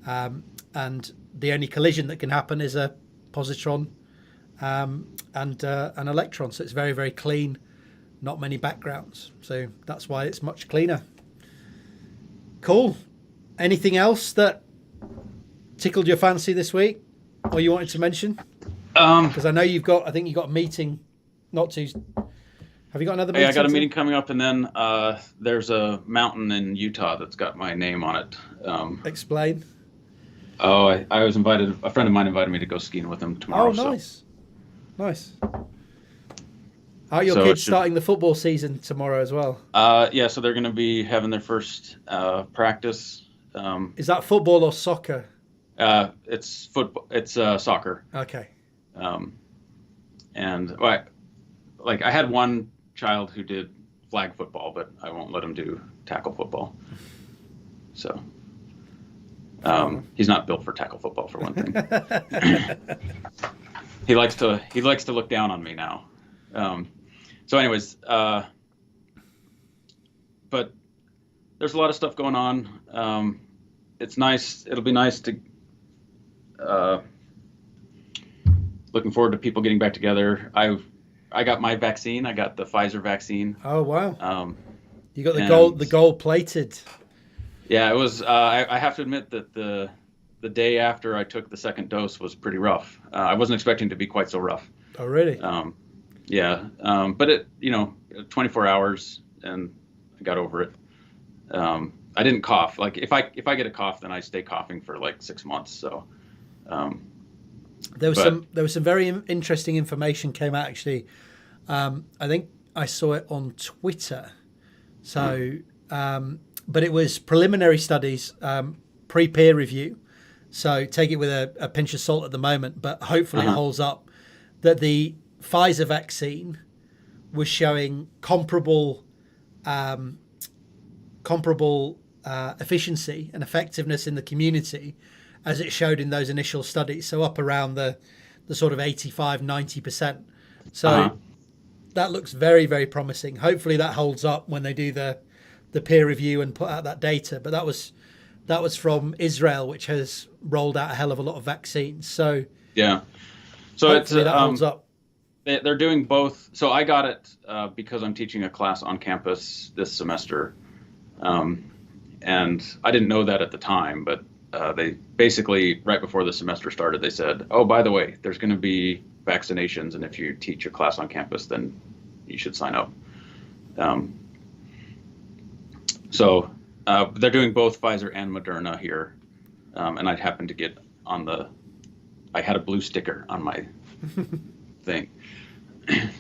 And the only collision that can happen is a positron and an electron. So it's very, very clean, not many backgrounds. So that's why it's much cleaner. Cool. Anything else that tickled your fancy this week or you wanted to mention? Because I know I think you've got a meeting. Have you got another meeting? Yeah, I got a meeting coming up, and then there's a mountain in Utah that's got my name on it. Explain. Oh, I was invited. A friend of mine invited me to go skiing with him tomorrow. Oh, nice. So. Nice. How are your kids starting the football season tomorrow as well? Yeah, so they're going to be having their first practice. Is that football or soccer? It's football. It's soccer. Okay. And like I had one child who did flag football, but I won't let him do tackle football. So he's not built for tackle football, for one thing. He likes to look down on me now. So anyways, but there's a lot of stuff going on. It's nice. It'll be nice to looking forward to people getting back together. I got my vaccine. I got the Pfizer vaccine. Oh wow! You got the gold plated. Yeah, it was. I have to admit that the day after I took the second dose was pretty rough. I wasn't expecting to be quite so rough. Oh really? Yeah. But it 24 hours and I got over it. I didn't cough. Like if I get a cough, then I stay coughing for like 6 months. So. There was some very interesting information came out actually. I think I saw it on Twitter. So, but it was preliminary studies, pre-peer review. So take it with a pinch of salt at the moment, but hopefully it holds up. That the Pfizer vaccine was showing comparable efficiency and effectiveness in the community as it showed in those initial studies, so up around the sort of 85-90%. So that looks very, very promising. Hopefully that holds up when they do the peer review and put out that data. But that was from Israel, which has rolled out a hell of a lot of vaccines. So yeah, so hopefully that holds up. They're doing both. So I got it because I'm teaching a class on campus this semester, and I didn't know that at the time, but. They basically, right before the semester started, they said, oh, by the way, there's going to be vaccinations, and if you teach a class on campus, then you should sign up. So they're doing both Pfizer and Moderna here, and I happened to get I had a blue sticker on my thing.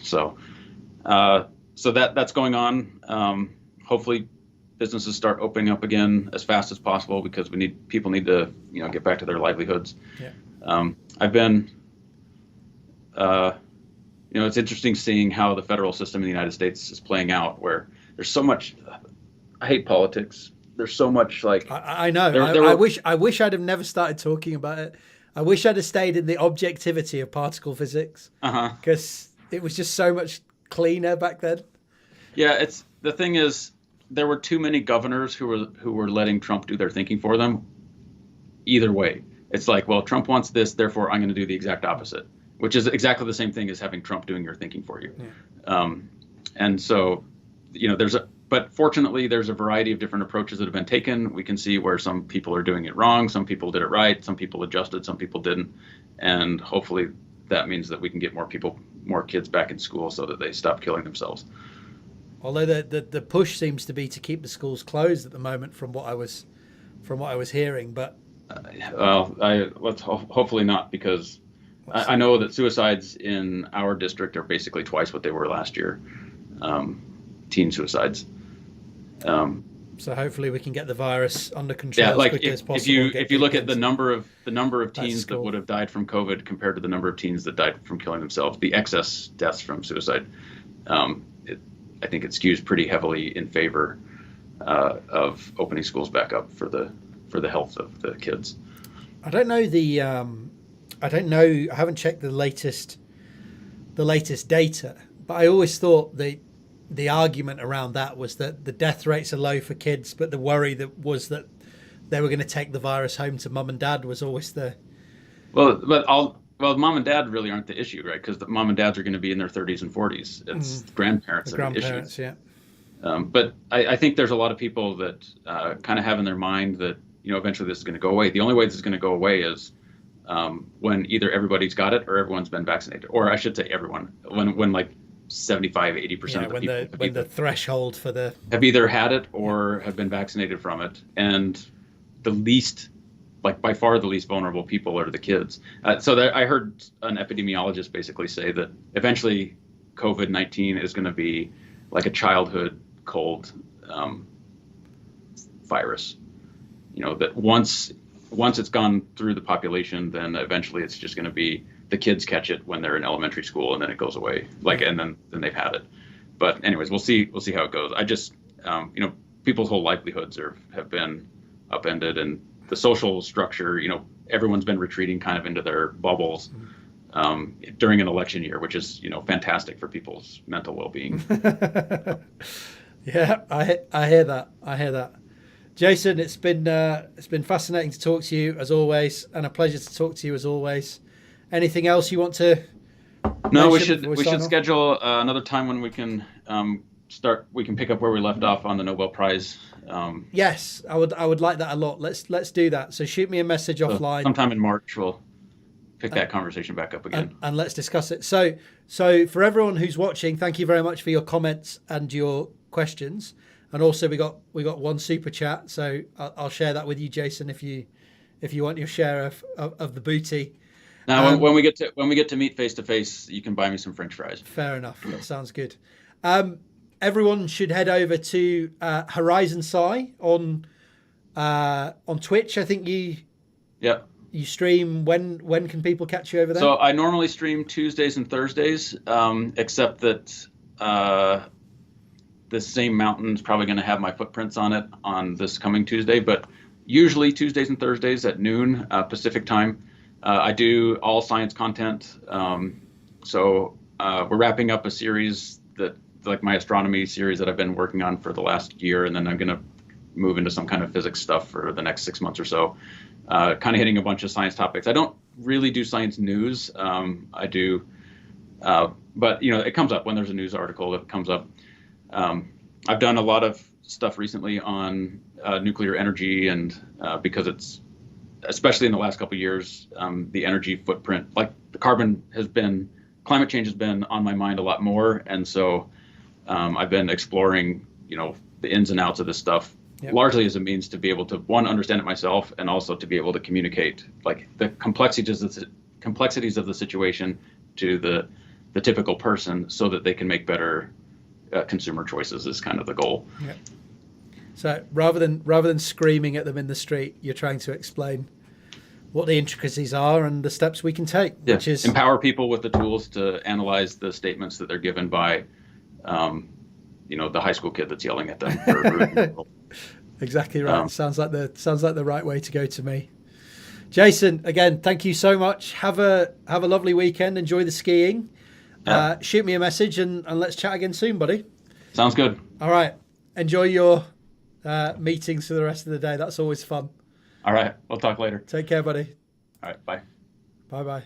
So that's going on. Hopefully businesses start opening up again as fast as possible because people need to get back to their livelihoods. Yeah. I've been it's interesting seeing how the federal system in the United States is playing out, where there's so much. I hate politics. There's so much like I know. I wish I'd have never started talking about it. I wish I'd have stayed in the objectivity of particle physics because it was just so much cleaner back then. Yeah, the thing is, there were too many governors who were letting Trump do their thinking for them. Either way, it's like, well, Trump wants this, therefore I'm going to do the exact opposite, which is exactly the same thing as having Trump doing your thinking for you. Yeah. And so, but fortunately, there's a variety of different approaches that have been taken. We can see where some people are doing it wrong, some people did it right, some people adjusted, some people didn't, and hopefully that means that we can get more kids back in school so that they stop killing themselves. Although the push seems to be to keep the schools closed at the moment, from what I was hearing, but let's hopefully not, because I know that suicides in our district are basically twice what they were last year, teen suicides. So hopefully we can get the virus under control. Yeah, like if you look at the number of teens that would have died from COVID compared to the number of teens that died from killing themselves, the excess deaths from suicide, I think it skews pretty heavily in favor of opening schools back up for the health of the kids. I don't know I haven't checked the latest data, but I always thought the argument around that was that the death rates are low for kids, but the worry was that they were going to take the virus home to mum and dad was always the... Well, mom and dad really aren't the issue, right? Because the mom and dads are going to be in their 30s and 40s. It's grandparents that are the issue. Yeah. But I think there's a lot of people that kind of have in their mind that, eventually this is going to go away. The only way this is going to go away is when either everybody's got it or everyone's been vaccinated. Or I should say everyone. When like 75, 80% of the people when the threshold for the... have either had it or have been vaccinated from it. And the least... by far the least vulnerable people are the kids. I heard an epidemiologist basically say that eventually COVID-19 is going to be like a childhood cold virus. That once it's gone through the population, then eventually it's just going to be the kids catch it when they're in elementary school and then it goes away. And then they've had it. But anyways, we'll see how it goes. I just people's whole livelihoods have been upended, and the social structure, everyone's been retreating kind of into their bubbles during an election year, which is, fantastic for people's mental well-being. Yeah, I hear that. Jason, it's been fascinating to talk to you as always, and a pleasure to talk to you as always. Anything else you want to? No, we should schedule another time when we can start. We can pick up where we left off on the Nobel Prize. Yes, I would like that a lot. Let's do that. So shoot me a message offline. Sometime in March, we'll pick that conversation back up again, and let's discuss it. So for everyone who's watching, thank you very much for your comments and your questions. And also we got one super chat, so I'll share that with you, Jason, if you want your share of the booty. Now, when we get to meet face to face, you can buy me some French fries. Fair enough. That sounds good. Everyone should head over to Horizon Sci on Twitch. I think you stream. When can people catch you over there? So I normally stream Tuesdays and Thursdays, except that this same mountain's probably going to have my footprints on it on this coming Tuesday. But usually Tuesdays and Thursdays at noon Pacific time. I do all science content. So we're wrapping up a series like my astronomy series that I've been working on for the last year, and then I'm going to move into some kind of physics stuff for the next 6 months or so, kind of hitting a bunch of science topics. I don't really do science news. I do, but it comes up when there's a news article that comes up. I've done a lot of stuff recently on nuclear energy, and because it's, especially in the last couple of years, the energy footprint, like climate change has been on my mind a lot more. And so I've been exploring, the ins and outs of this stuff, largely as a means to be able to, one, understand it myself, and also to be able to communicate like the complexities of the situation to the typical person so that they can make better consumer choices is kind of the goal. Yeah. So rather than screaming at them in the street, you're trying to explain what the intricacies are and the steps we can take, which is empower people with the tools to analyze the statements that they're given by, the high school kid that's yelling at them. Exactly right. Sounds like the right way to go to me. Jason, again, thank you so much. Have a lovely weekend. Enjoy the skiing. Yeah. Shoot me a message and let's chat again soon, buddy. Sounds good. All right. Enjoy your meetings for the rest of the day. That's always fun. All right. We'll talk later. Take care, buddy. All right. Bye. Bye-bye.